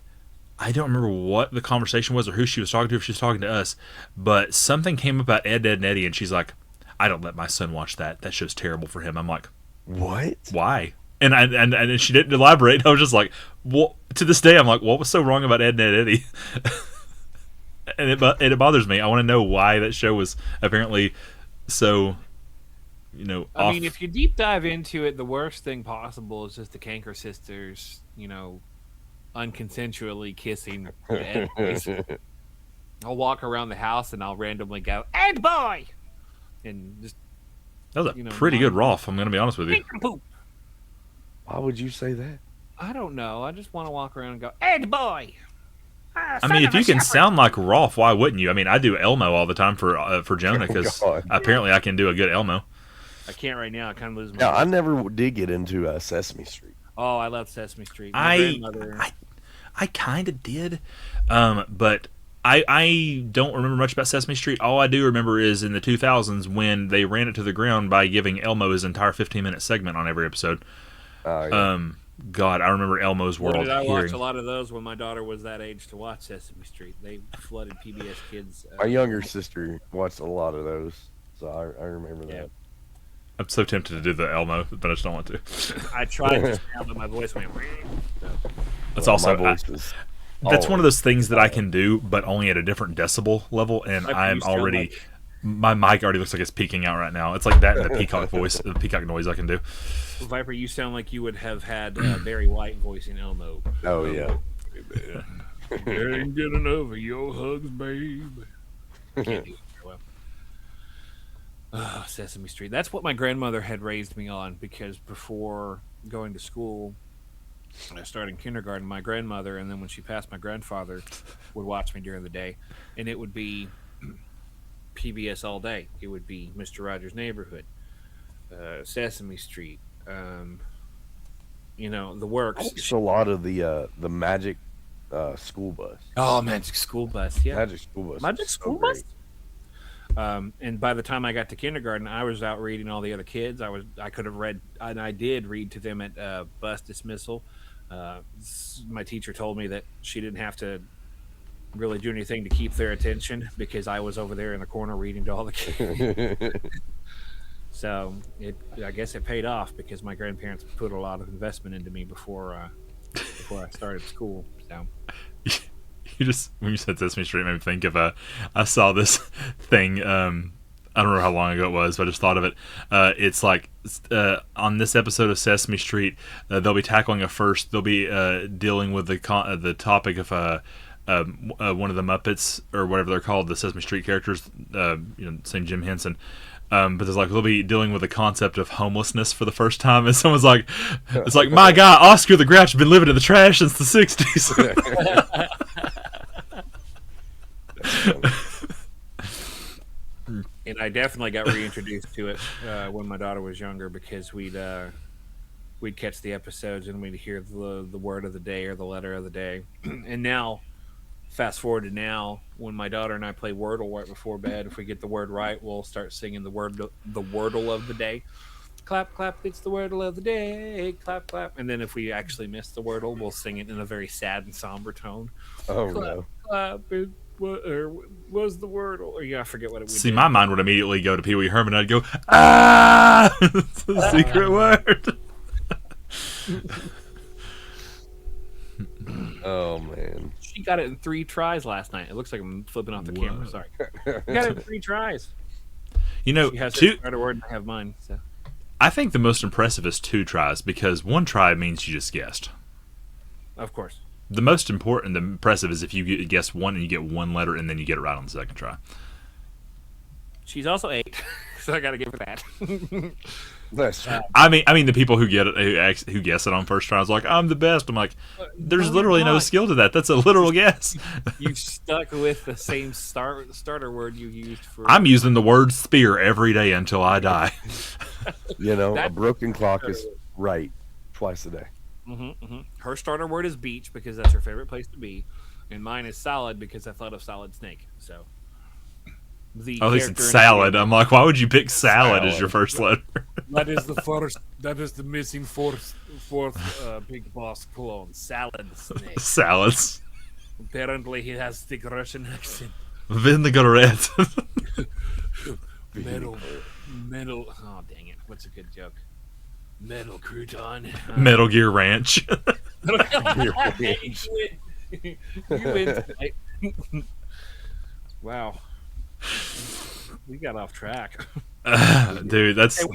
I don't remember what the conversation was or who she was talking to, if she was talking to us, but something came about Ed, and Eddie, and she's like, "I don't let my son watch that. That show's terrible for him." I'm like, What? why? And she didn't elaborate. I was just like, what? To this day, I'm like, what was so wrong about Ed, and Eddie? and it bothers me. I want to know why that show was apparently so, I off. mean, if you deep dive into it, the worst thing possible is just the Canker sisters, unconsensually kissing Ed boys. I'll walk around the house and I'll randomly go, "Ed boy!" And just That was a you know, pretty good mine- Rolf. I'm going to be honest with you. poop. Why would you say that? I don't know. I just want to walk around and go, "Ed boy!" I mean, if you can sound like Rolf, why wouldn't you? I mean, I do Elmo all the time for Jonah because God. apparently I can do a good Elmo. I can't right now. I kind of lose my. Now, I never did get into Sesame Street. Oh, I love Sesame Street. My I grandmother. kind of did, but I don't remember much about Sesame Street. All I do remember is in the 2000s when they ran it to the ground by giving Elmo his entire 15-minute segment on every episode. Yeah. God, I remember Elmo's Boy, World. did I watch Hearing a lot of those when my daughter was that age to watch Sesame Street. They flooded PBS Kids. My younger sister watched a lot of those, so I remember Yeah. that. I'm so tempted to do the Elmo, but I just don't want to. I tried just now, but my voice went. So, That's Well, also my voice is that's one of those things that I always- can do, but only at a different decibel level, and Like, I'm you sound already. like- My mic already looks like it's peaking out right now. It's like that and the peacock voice, the peacock noise I can do. Viper, you sound like you would have had Barry White voicing Elmo. Oh yeah. There ain't good enough of your hugs, babe. Can't do it very well. Oh, Sesame Street. That's what my grandmother had raised me on, because before going to school, I started in kindergarten. My grandmother, and then when she passed, my grandfather would watch me during the day, and it would be PBS all day. It would be Mr. Rogers' Neighborhood, Sesame Street, The I Works. watched a lot of the Magic School Bus. Oh, Magic School Bus. Yeah. Magic School Bus. Magic was so School great. Bus. And by the time I got to kindergarten, I was out reading all the other kids. I could have read, and I did read to them at bus dismissal. My teacher told me that she didn't have to really do anything to keep their attention, because I was over there in the corner reading to all the kids. So I guess it paid off, because my grandparents put a lot of investment into me before I started school. So. You just, when you said Sesame Street, made me think of I saw this thing. I don't remember how long ago it was, but I just thought of it. It's like on this episode of Sesame Street, they'll be tackling they'll be dealing with the topic of one of the Muppets, or whatever they're called, the Sesame Street characters. Same Jim Henson. But there's like, they'll be dealing with the concept of homelessness for the first time, and someone's like, it's like, my God, Oscar the Grouch has been living in the trash since the '60s. And I definitely got reintroduced to it when my daughter was younger, because we'd catch the episodes and we'd hear the word of the day or the letter of the day. And now, fast forward to now, when my daughter and I play Wordle right before bed, if we get the word right, we'll start singing the Wordle of the day. Clap, clap, it's the Wordle of the day. Clap, clap. And then if we actually miss the Wordle, we'll sing it in a very sad and somber tone. Oh Clap, no. clap, was the Wordle? Or I forget what it was. See, my mind would immediately go to Pee Wee Herman. I'd go, ah! It's a secret word. Oh man. She got it in 3 tries last night. It looks like I'm flipping off the camera. Sorry. She got it in 3 tries. You know, She has two. her word and I have mine. So. I think the most impressive is 2 tries, because 1 try means you just guessed. Of course. The most important, the impressive, is if you guess 1 and you get 1 letter, and then you get it right on the second try. She's also 8, so I got to give her that. That's I mean, the people who get it, who guess it on first try, is like, I'm the best. I'm like, there's No, literally you're no not. skill to that. That's a literal guess. You stuck with the same starter word you used for. I'm using the word spear every day until I die. a That- broken clock is right twice a day. Her starter word is beach, because that's her favorite place to be, and mine is salad, because I thought of Solid Snake. So. The Oh, at least it's character in salad. the game- I'm like, why would you pick salad as Salad. your first letter? That is the first. That is the missing fourth Big Boss clone. Salad Snake. Salads. Apparently, he has thick Russian accent. Vinaigrette. Metal. Oh, dang it! What's a good joke? Metal crouton. Metal Gear Ranch. You win tonight. Wow. We got off track. Dude, that's Hey,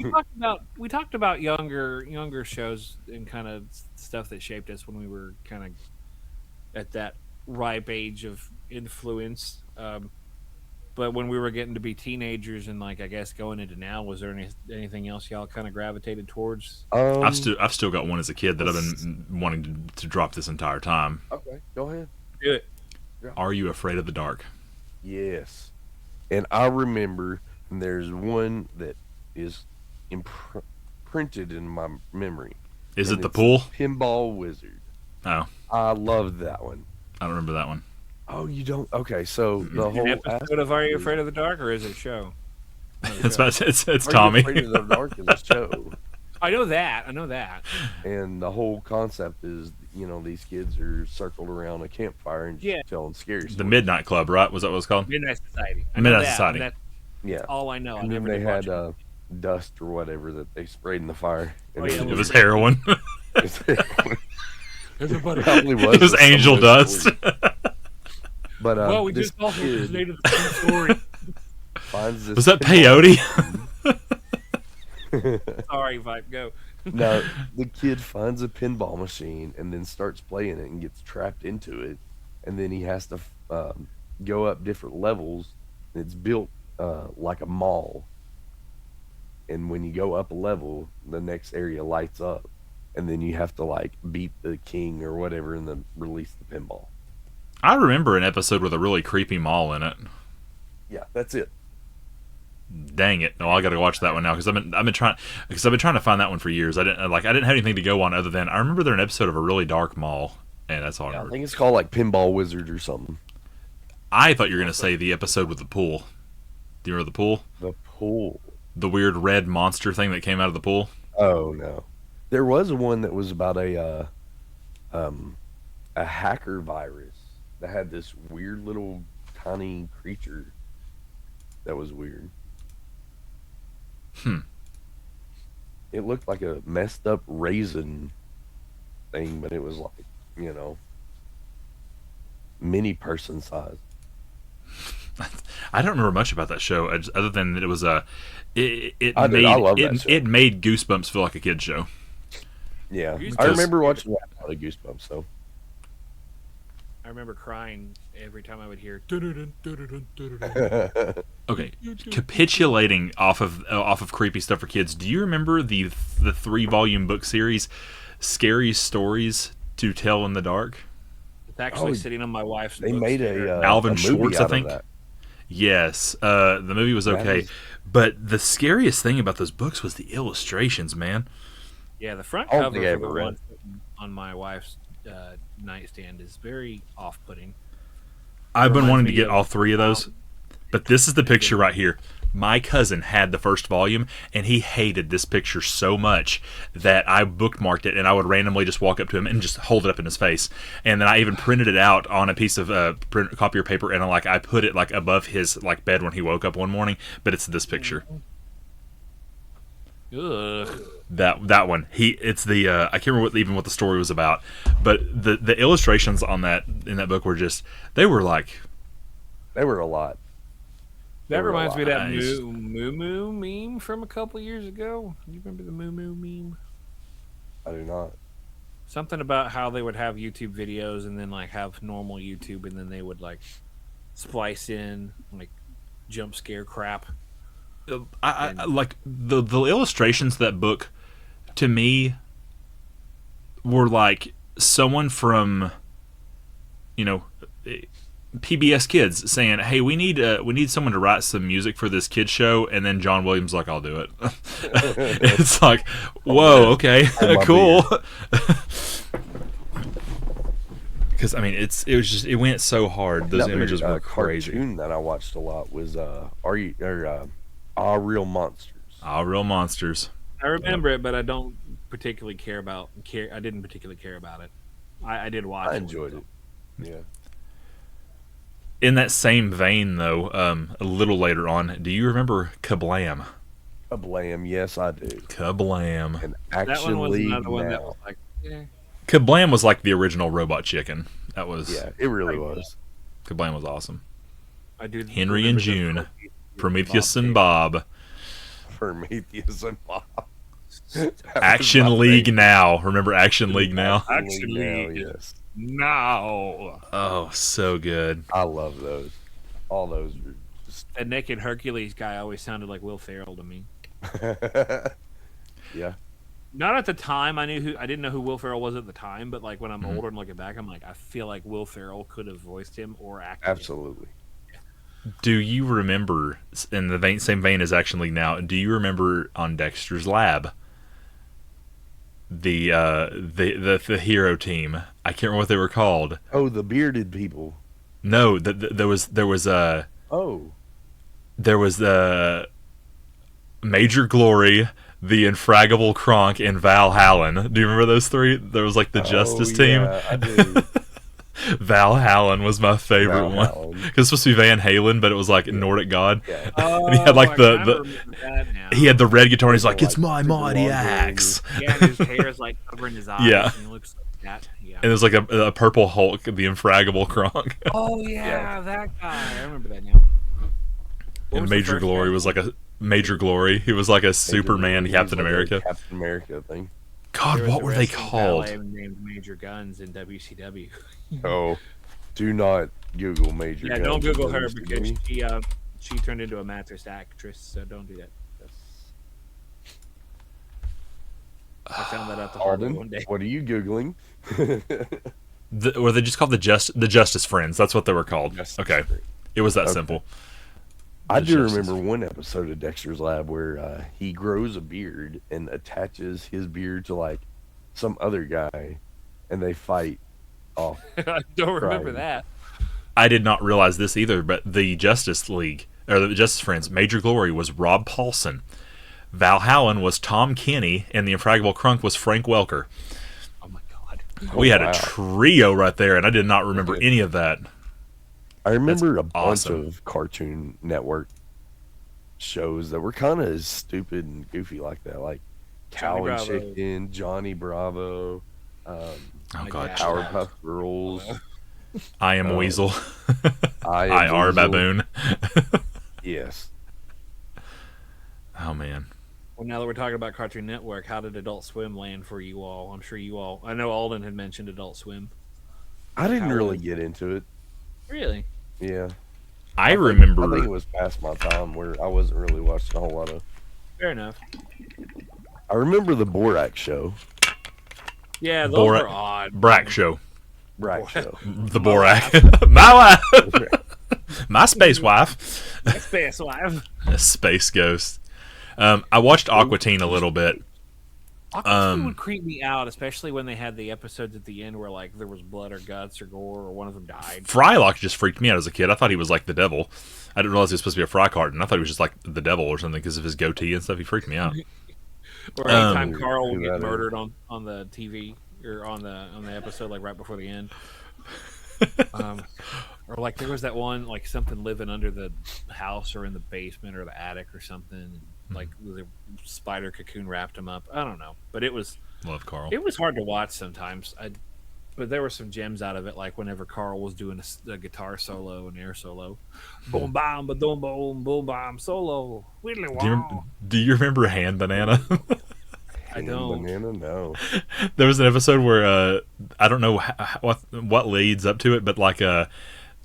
we talked about younger shows and kind of stuff that shaped us when we were kind of at that ripe age of influence. But when we were getting to be teenagers and I guess going into now, was there anything else y'all kind of gravitated towards? I've still got one as a kid that I've been wanting to drop this entire time. Okay, go ahead. Do it. Are You Afraid of the Dark? Yes. And I remember there's one that is imprinted in my memory. Is And it the it's pool? Pinball Wizard. Oh, I loved that one. I don't remember that one. Oh, you don't? Okay, so the An whole episode of Are You Afraid of the Dark, or is it a show? It's Are You Tommy. Afraid of the Dark is a show. I know that. I know that. And the whole concept is, these kids are circled around a campfire and just Yeah, telling scary The stories. Midnight Club, right? Was that what it was called? Midnight Society. I know Midnight that. Society. And that's Yeah. all I know. I And then never they did watch had it. dust or whatever that they sprayed in the fire. And Oh, yeah, It was heroin. Everybody. probably was. It was with some of angel those dust. stories. But Well, we this just also kid originated the same story. finds this. Was that pinball peyote? Sorry, Vibe. Go. No, the kid finds a pinball machine and then starts playing it and gets trapped into it, and then he has to go up different levels. It's built like a mall, and when you go up a level, the next area lights up, and then you have to like beat the king or whatever and then release the pinball. I remember an episode with a really creepy mall in it. Yeah, that's it. Dang it! No, I got to watch that one now because I've been trying to find that one for years. I didn't have anything to go on other than I remember there an episode of a really dark mall, and that's all I Yeah, I remember. think it's called like Pinball Wizard or something. I thought you were gonna say the episode with the pool. Do you remember the pool? The pool. The weird red monster thing that came out of the pool. Oh no, there was one that was about a hacker virus that had this weird little tiny creature that was weird. Hmm. It looked like a messed up raisin thing, but it was like, mini person size. I don't remember much about that show other than that it was I love that show. it made Goosebumps feel like a kid's show. Yeah, I Goosebumps. remember watching that out of Goosebumps. So I remember crying every time I would hear. Okay, capitulating off of creepy stuff for kids. Do you remember the 3-volume book series, Scary Stories to Tell in the Dark? It's actually Oh, sitting on my wife's. they books made there. Alvin a movie Schwartz, I out of think. that. Yes, the movie was That okay, is- but the scariest thing about those books was the illustrations, man. Yeah, the front I don't cover think I for the ever read one on my wife's nightstand is very off-putting. I've been Reminds wanting to me get of, all 3 of those, but this is the picture right here. My cousin had the first volume, and he hated this picture so much that I bookmarked it, and I would randomly just walk up to him and just hold it up in his face. And then I even printed it out on a piece of copier paper, and I put it like above his like bed when he woke up one morning. But it's this picture. Ugh. That one. It's the I can't remember what the story was about, but the illustrations on in that book were just they were a lot. That reminds me of that Nice. moo moo meme from a couple years ago. You remember the moo moo meme? I do not. Something about how they would have YouTube videos and then like have normal YouTube and then they would like splice in like jump scare crap. I like the illustrations of that book to me were like someone from PBS Kids saying, "Hey, we need someone to write some music for this kids show," and then John Williams like, "I'll do it." It's like, whoa, okay, my cool. Because I mean, it went so hard. Those Another, images were crazy. Cartoon that I watched a lot was Real Monsters. Ah, Real Monsters. I remember it, but I don't particularly care about I didn't particularly care about it. I did watch I it. enjoyed it. Yeah. In that same vein, though, a little later on, do you remember Kablam? Kablam, yes I do. Kablam. And That Action one was League another one that now. was like, yeah. Kablam was like the original Robot Chicken. That was Yeah, it really was. Kablam was awesome. I do. Henry and remember the June, Prometheus and Bob, Prometheus and Bob. Action League Now. Remember Action League Now? Action now, League. yes. No. Oh, so good. I love those. All those are just That naked Hercules guy always sounded like Will Ferrell to me. yeah. Not at the time. I didn't know who Will Ferrell was at the time, but like when I'm Mhm. older and looking back, I'm like, I feel like Will Ferrell could have voiced him or acted. Absolutely. Do you remember, in the same vein as Action League Now, do you remember on Dexter's Lab, the hero team? I can't remember what they were called. Oh, the bearded people. No, there was Oh. Major Glory, the Infraggable Kronk, and Val Hallen. Do you remember those three? There was like the Justice team. Yeah, I do. Val Hallen was my favorite one. Because it's supposed to be Van Halen, but it was like Nordic God. Yeah. And he had like the he had the red guitar and he's like, Like, it's my super mighty long axe. Yeah, and his hair is like covering his eyes. Yeah. And he looks like that. Yeah. And there's like a purple Hulk, the Infraggable Kronk. Oh yeah, that guy. I remember that now. What And was the Major first Glory guy? was like a Major Glory. He was like a Superman He was Captain like a America. Captain America thing. God, There was what a were they wrestling called? ballet named Major Guns in WCW. Oh, do not Google Major. Yeah, Guns don't Google in her WCW. because she turned into a mattress actress, so don't do that. I found that out the hard way Alden, one day. what are you Googling? Or they just called the Justice Friends. That's what they were called. Justice Okay, Friends. it was that Okay. simple. I The do Justice remember one episode of Dexter's Lab where he grows a beard and attaches his beard to like some other guy, and they fight off. I don't remember Right. that. I did not realize this either, but the Justice League or the Justice Friends, Major Glory was Rob Paulson, Val Hallen was Tom Kenny, and the Infraggable Kronk was Frank Welker. Oh my god. We had wow. a trio right there, and I did not remember Okay. any of that. I remember That's a bunch awesome. of Cartoon Network shows that were kind of stupid and goofy like that, like Cow Johnny and Bravo. Chicken, Johnny Bravo, Oh My God, dad. Powerpuff Girls. I am Weasel. I I Am are Weasel. Baboon. Yes. Oh man. Well, now that we're talking about Cartoon Network, how did Adult Swim land for you all? I'm sure you all. I know Alden had mentioned Adult Swim. I didn't How really was- get into it. Really? Yeah. I think remember. it was past my time where I wasn't really watching a whole lot of. Fair enough. I remember the Borak show. Yeah, those Borat- were odd. Brack Show. Borak show. The Borak. My wife. My space wife. Space Live. Space Ghost. I watched Aqua Teen a little bit. Aqua would creep me out, especially when they had the episodes at the end where like there was blood or guts or gore or one of them died. Frylock just freaked me out as a kid. I thought he was like the devil. I didn't realize he was supposed to be a fry carton. I thought he was just like the devil or something because of his goatee and stuff. He freaked me out. Or anytime Carl would who get that is. murdered on the TV or on the episode like right before the end. Or like there was that one like something living under the house or in the basement or the attic or something. Like the spider cocoon wrapped him up. I don't know, but it was Love Carl. hard to watch sometimes. But there were some gems out of it, like whenever Carl was doing a guitar solo and air solo, boom bam ba boom boom boom bam solo. Widdly wow. Do you remember Hand Banana? I don't. Banana, no. There was an episode where I don't know what leads up to it, but like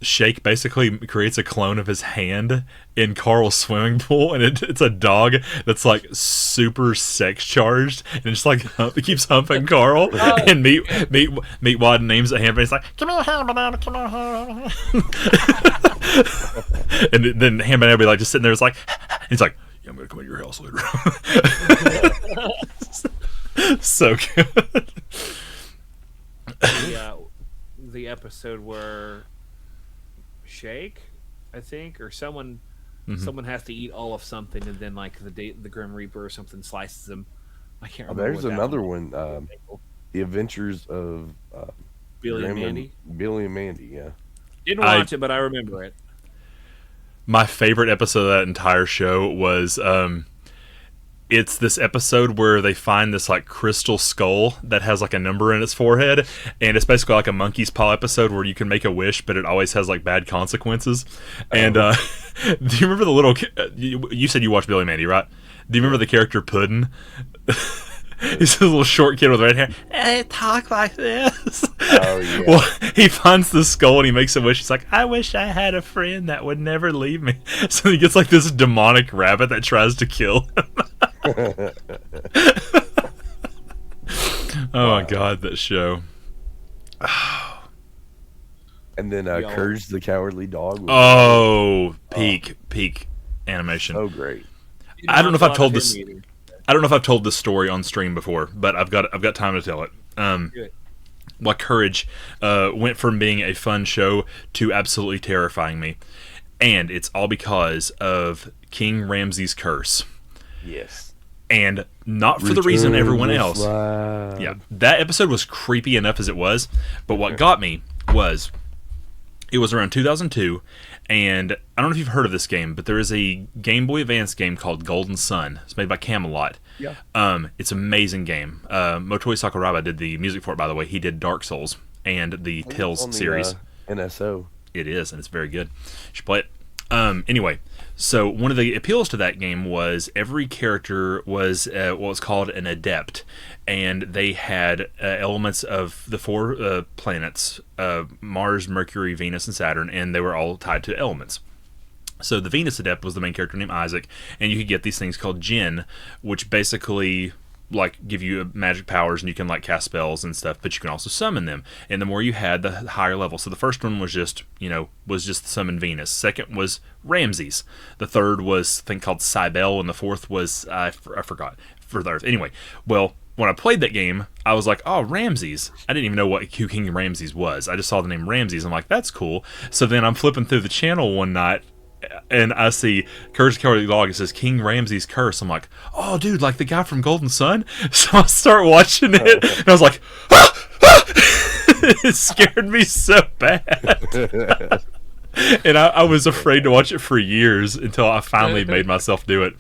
Shake basically creates a clone of his hand in Carl's swimming pool, and it's a dog that's like super sex charged, and it's like it keeps humping Carl. And Meatwad names it Hand Banana. He's like, "Come here, Hand Banana, come here, Hand Banana." And then Hand Banana will be like just sitting there. It's like he's like, "Yeah, I'm gonna come to your house later." So good. The episode where Shake, I think, or someone has to eat all of something, and then like the Grim Reaper or something slices them. I can't remember. There's what that another was. one. The Adventures of Billy and Graham Mandy. Billy and Mandy, yeah. Didn't watch it, but I remember it. My favorite episode of that entire show was it's this episode where they find this like crystal skull that has like a number in its forehead, and it's basically like a monkey's paw episode where you can make a wish, but it always has like bad consequences. And do you remember the little? You said you watched Billy and Mandy, right? Do you remember the character Puddin'? He's a little short kid with red hair. Hey, talk like this. Oh, yeah. Well, he finds the skull and he makes a wish. He's like, I wish I had a friend that would never leave me. So he gets like this demonic rabbit that tries to kill him. Oh my god, that show. And then Y'all- Courage the Cowardly Dog. Was Oh, peak animation. so great. I don't know if I've told this. Either. I don't know if I've told this story on stream before, but I've got time to tell it. Good. Why Courage went from being a fun show to absolutely terrifying me, and it's all because of King Ramses' curse. Yes. and not for the reason everyone Return the else. slide. Yeah, that episode was creepy enough as it was, but what got me was it was around 2002, and I don't know if you've heard of this game, but there is a Game Boy Advance game called Golden Sun. It's made by Camelot. Yeah. It's an amazing game. Motoi Sakuraba did the music for it, by the way. He did Dark Souls and the Tales On the, series. NSO. It is, and it's very good. You should play it. Anyway, so one of the appeals to that game was every character was what was called an adept, and they had elements of the four planets, Mars, Mercury, Venus, and Saturn, and they were all tied to elements. So the Venus adept was the main character named Isaac, and you could get these things called Jinn, which basically like give you magic powers, and you can like cast spells and stuff, but you can also summon them. And the more you had, the higher level. So the first one was just summon Venus. Second was Ramses. The third was a thing called Cybele, and the fourth was I forgot for the Earth. Anyway, well, when I played that game, I was like, oh, Ramses. I didn't even know who King Ramses was. I just saw the name Ramses. I'm like, that's cool. So then I'm flipping through the channel one night, and I see Courage the Cowardly Dog. It says King Ramses Curse. I'm like, oh, dude, like the guy from Golden Sun? So I start watching it, and I was like, ah! Ah! It scared me so bad. And I was afraid to watch it for years until I finally made myself do it.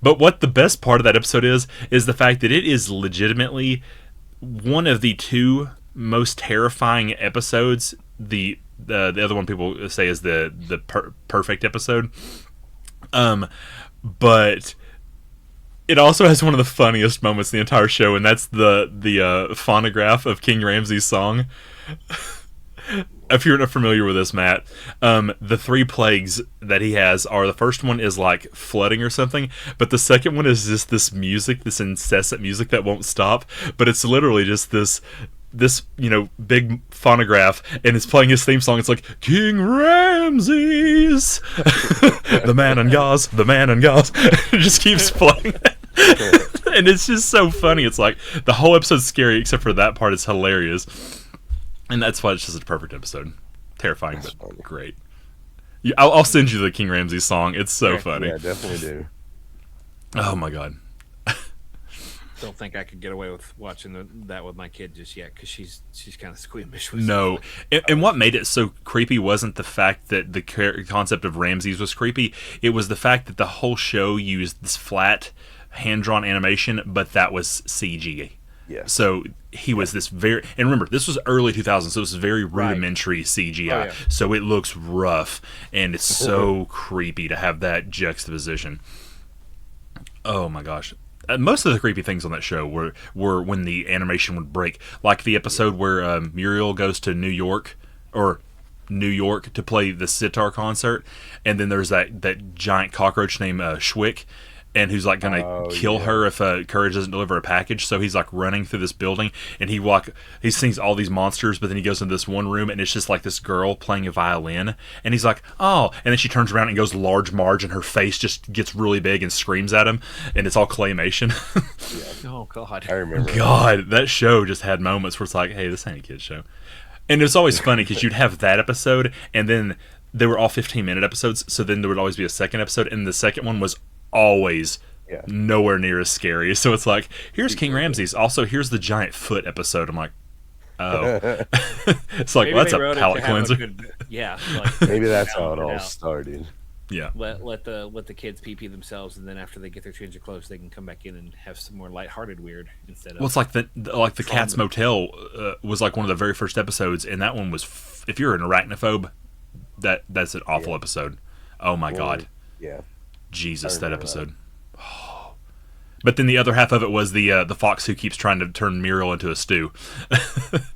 But what the best part of that episode is the fact that it is legitimately one of the two most terrifying episodes. The other one people say is the perfect episode, but it also has one of the funniest moments in the entire show, and that's the phonograph of King Ramses' song. If you're not familiar with this, Matt, the three plagues that he has are, the first one is like flooding or something, but the second one is just this music, this incessant music that won't stop, but it's literally just this big phonograph, and it's playing his theme song. It's like, King Ramses, the man and gauze, the man and gauze. It just keeps playing. And it's just so funny. It's like, the whole episode's scary, except for that part is hilarious. And that's why it's just a perfect episode. Terrifying, but funny. Great. Yeah, I'll send you the King Ramses song. It's so funny. Yeah, definitely do. Oh my god. Don't think I could get away with watching that with my kid just yet, because she's kind of squeamish with no. And what made it so creepy wasn't the fact that the concept of Ramses was creepy. It was the fact that the whole show used this flat hand-drawn animation, but that was CG. Yeah. So he was this very, and remember, this was early 2000s, so this is very rudimentary CGI. Oh, yeah. So it looks rough, and it's so creepy to have that juxtaposition. Oh my gosh. Most of the creepy things on that show were when the animation would break. Like the episode where Muriel goes to New York to play the sitar concert, and then there's that giant cockroach named Schwick, and who's like gonna kill her if Courage doesn't deliver a package. So he's like running through this building, and he sees all these monsters, but then he goes into this one room, and it's just like this girl playing a violin, and he's like, oh, and then she turns around and goes large Marge, and her face just gets really big and screams at him, and it's all claymation. Yeah. Oh god, I remember. God, that show just had moments where it's like, hey, this ain't a kid's show. And it's always funny because you'd have that episode, and then they were all 15-minute episodes, so then there would always be a second episode, and the second one was always nowhere near as scary. So it's like, here's King Ramses, also here's the giant foot episode. I'm like, oh. It's like, well, that's a palate cleanser. Like, maybe that's how it all started. Yeah. Let the kids pee themselves, and then after they get their change of clothes, they can come back in and have some more lighthearted weird instead of. Well, it's like the Cat's Motel was like one of the very first episodes, and that one was if you're an arachnophobe, that's an awful episode. Oh my god. Yeah. Jesus, that episode. Oh. But then the other half of it was the fox who keeps trying to turn Muriel into a stew.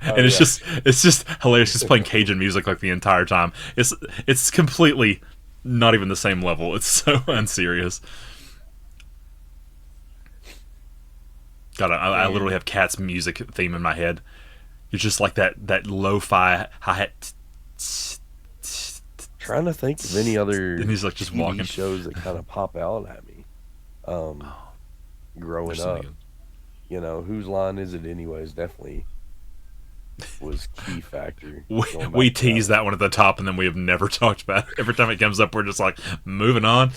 And it's just hilarious, just playing Cajun music like the entire time. It's completely not even the same level. It's so unserious. God, I literally have Cat's music theme in my head. It's just like that lo-fi hi-hat. Trying to think of any other and he's like just TV walking shows that kind of pop out at me. Growing up, Whose Line Is It Anyways? Definitely was key factor. We, Going we back to tease that one at the top, and then we have never talked about it. Every time it comes up, we're just like moving on.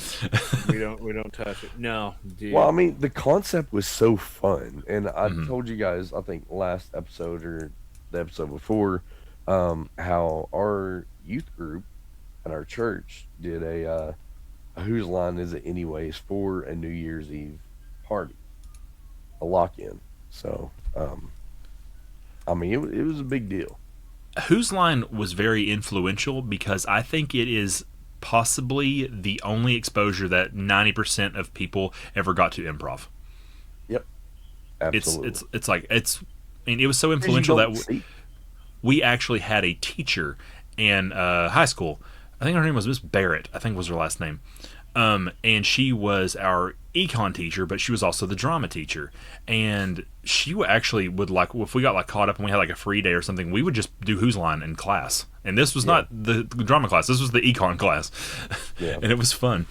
We don't touch it. No, dude. Well, I mean, the concept was so fun, and I Mhm. told you guys, I think last episode or the episode before, how our youth group at our church did a Whose Line Is It Anyways for a New Year's Eve party, a lock-in. So, I mean, it was a big deal. Whose Line was very influential because I think it is possibly the only exposure that 90% of people ever got to improv. Yep, It's absolutely. it's it's like it's. I mean, it was so 'Cause you influential that don't see. we actually had a teacher in high school. I think her name was Miss Barrett. I think was her last name. And she was our econ teacher, but she was also the drama teacher. And she actually would like if we got like caught up and we had like a free day or something, we would just do Whose Line in class. And this was Yeah, not the drama class. This was the econ class, yeah, and it was fun.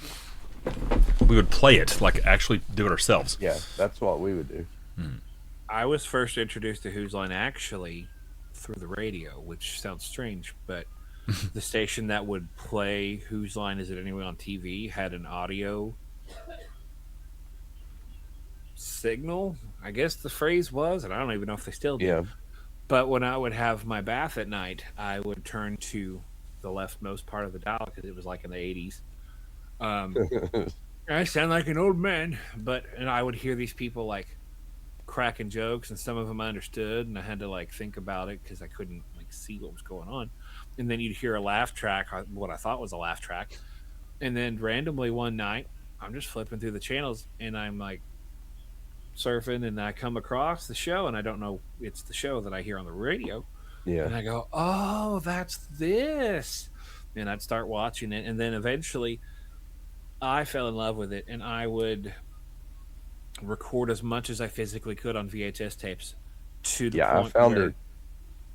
We would play it like actually do it ourselves. yeah. That's what we would do. I was first introduced to Whose Line actually through the radio, which sounds strange, but the station that would play Whose Line Is It Anyway on TV had an audio signal. I guess the phrase was, and I don't even know if they still do. Yeah, But when I would have my bath at night, I would turn to the leftmost part of the dial because it was like in the 80s. Um, I sound like an old man, and I would hear these people like cracking jokes, and some of them I understood, and I had to like think about it because I couldn't like see what was going on. And then you'd hear a laugh track, what I thought was a laugh track, and then randomly one night, I'm just flipping through the channels, and I'm like surfing, and I come across the show, and I don't know it's the show that I hear on the radio, yeah. and I go, "Oh, that's this," and I'd start watching it, and then eventually I fell in love with it, and I would record as much as I physically could on VHS tapes to the Yeah, I point found where it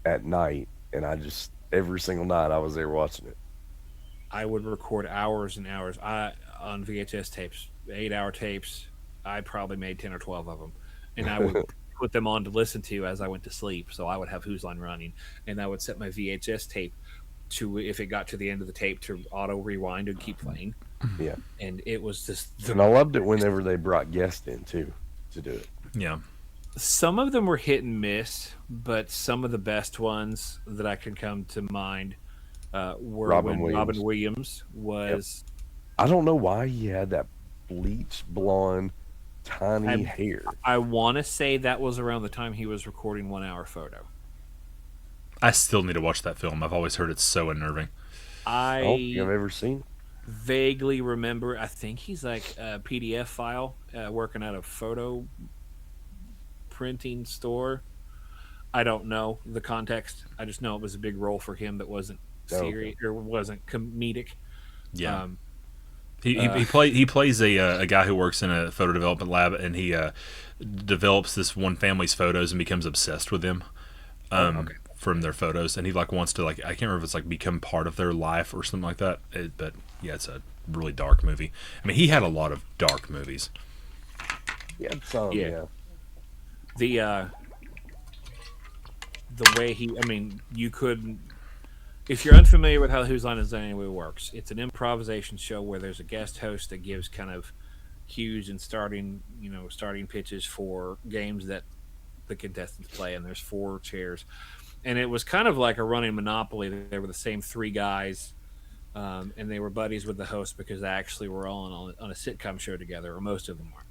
at night, and I just every single night I was there watching it. I would record hours and hours on VHS tapes, 8-hour tapes. I probably made 10 or 12 of them, and I would put them on to listen to as I went to sleep. So I would have Whose Line running, and I would set my VHS tape to, if it got to the end of the tape, to auto rewind and keep playing. Yeah, And it was just and I loved it whenever they brought guests in too to do it. Yeah. some of them were hit and miss, but some of the best ones that I can come to mind were Robin when Robin Williams. Williams Yep. was. I don't know why he had that bleached blonde, tiny I, hair. I want to say that was around the time he was recording 1 Hour Photo. I still need to watch that film. I've always heard it's so unnerving. I don't think I've I ever seen. vaguely remember. I think he's like a PDF file working at a photo printing store. I don't know the context. I just know it was a big role for him that wasn't Oh, okay. serious or wasn't comedic. Yeah. Um, He uh, plays a guy who works in a photo development lab, and he develops this one family's photos and becomes obsessed with them oh, okay. from their photos, and he like wants to like I can't remember if it's like become part of their life or something like that. But yeah, it's a really dark movie. I mean, he had a lot of dark movies. Yeah, some. Yeah. Yeah, The the way he, I mean, you could, if you're unfamiliar with how Whose Line Is It Anyway works, it's an improvisation show where there's a guest host that gives kind of cues and starting pitches for games that the contestants play, and there's 4 chairs, and it was kind of like a running Monopoly. They were the same 3 guys, and they were buddies with the host because they actually were all on a sitcom show together, or most of them were.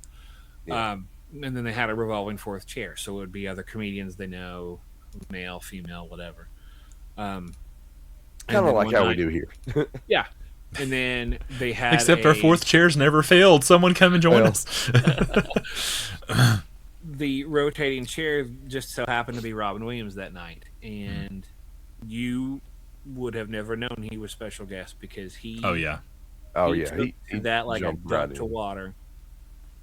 yeah. And then they had a revolving 4th chair, so it would be other comedians they know, male, female, whatever. Um, and Kind of then like one how we night, do here. yeah. And then they had Except our a fourth chair's never failed. Someone come and join Well, us. the rotating chair just so happened to be Robin Williams that night, and you would have never known he was special guest because Oh yeah, oh he yeah, took he that like a jumped right duck to in. water.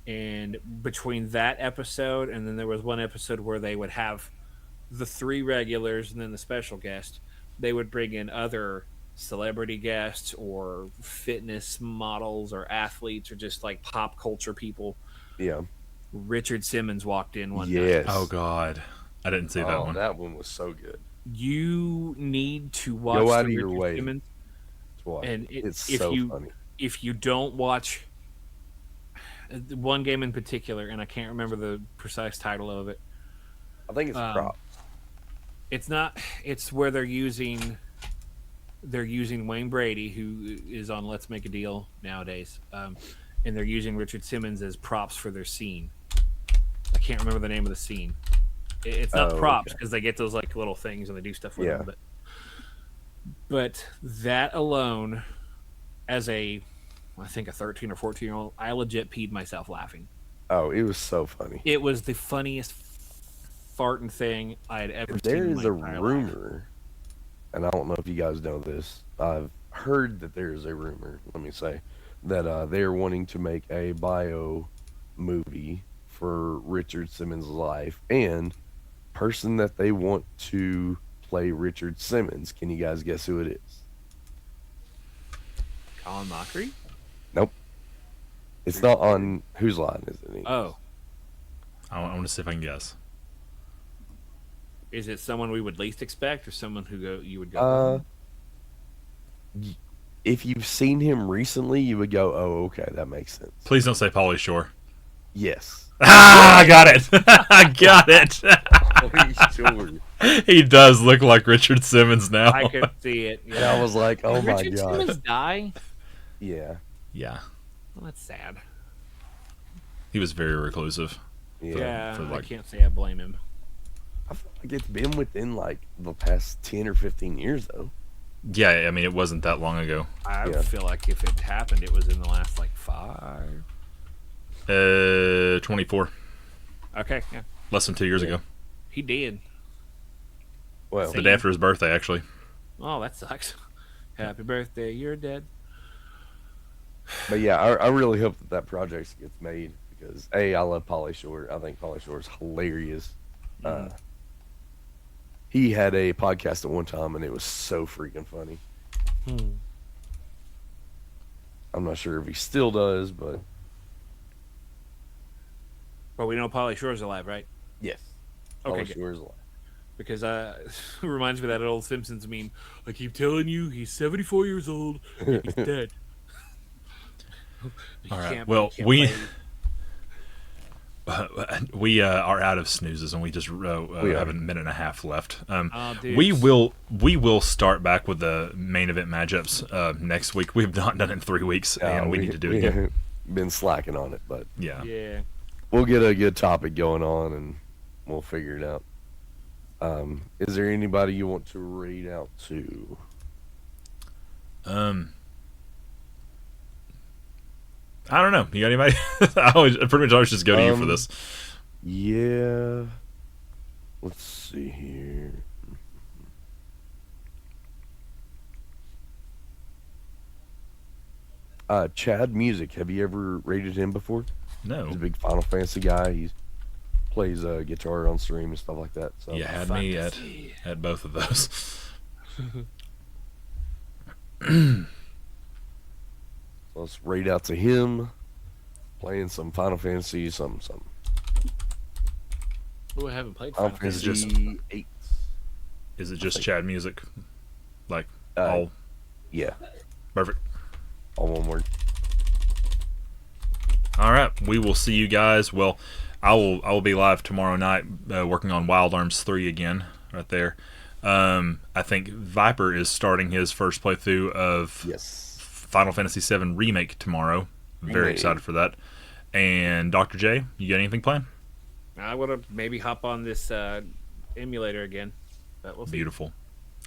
And between that episode and then there was one episode where they would have the 3 regulars and then the special guest, they would bring in other celebrity guests or fitness models or athletes or just like pop culture people. Yeah. Richard Simmons walked in one night. Yes. oh god, I didn't see that Oh, one. that one was so good. You need to watch Go out the of your Richard way Simmons, to watch. and It's if so you funny. don't watch one game in particular, and I can't remember the precise title of it. I think it's props. It's not. It's where they're using Wayne Brady, who is on Let's Make a Deal nowadays, and they're using Richard Simmons as props for their scene. I can't remember the name of the scene. It's not props because they get those like little things and they do stuff with them. But that alone, as I think a 13 or 14-year-old, I legit peed myself laughing. Oh, it was so funny. It was the funniest farting thing I had ever seen. There in is my a entire rumor, life. and I don't know if you guys know this. I've heard that there is a rumor. Let me say that they are wanting to make a bio movie for Richard Simmons' life, and person that they want to play Richard Simmons. Can you guys guess who it is? Colin Mockery? Nope. It's not on Whose Line Is It? Oh. I want to see if I can guess. Is it someone we would least expect, or someone you would go? If you've seen him recently, you would go, "Oh, okay, that makes sense." Please don't say Pauly Shore. Yes. Ah, I got it. I got it. Sure. He does look like Richard Simmons now. I could see it. Yeah. And I was like, "Oh Did my Richard god!" Simmons die? Yeah. Yeah. Well, that's sad. He was very reclusive. Yeah. I can't say I blame him. I feel like it's been within like the past 10 or 15 years though. Yeah, I mean, it wasn't that long ago. I feel like if it happened, it was in the last like 5. 24. Okay, yeah. Less than 2 years ago. He did. Well, The day after his birthday, actually. Oh, that sucks. Happy birthday, you're dead. but yeah, I really hope that project gets made because I love Pauly Shore. I think Pauly Shore is hilarious. He had a podcast at one time and it was so freaking funny. I'm not sure if he still does, but Well, we know Pauly Shore's alive, right? yes, Okay, Pauly good. Shore is alive. Because it reminds me of that old Simpsons meme. I keep telling you, he's 74 years old and he's dead. All right. Well, we are out of snoozes, and we just have a minute and a half left. We will start back with the main event matchups next week. We've not done it in 3 weeks, and we need to do it again. Been slacking on it, but Yeah. we'll get a good topic going on, and we'll figure it out. Is there anybody you want to read out to? I don't know. You got anybody? I pretty much always just go to you for this. Yeah. Let's see here. Chad Music. Have you ever rated him before? No. He's a big Final Fantasy guy. He plays guitar on stream and stuff like that. So You had me at both of those. So let's rate out to him. Playing some Final Fantasy, some Oh, I haven't played Final Final Fantasy. Fantasy 8. Is it just Chad Music? Like, Uh, all Yeah, perfect. all one word. All right, we will see you guys. Well, I will be live tomorrow night working on Wild Arms 3 again, right there. I think Viper is starting his first playthrough of Final Fantasy VII Remake tomorrow. I'm very excited for that. And Dr. J, you got anything planned? I would have maybe hop on this emulator again, but we'll see. Beautiful.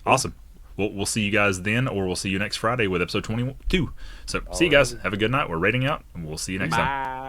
Awesome. We'll see you guys then, or we'll see you next Friday with episode 22. So, see you guys. Have a good night. We're rating out, and we'll see you next time. Bye.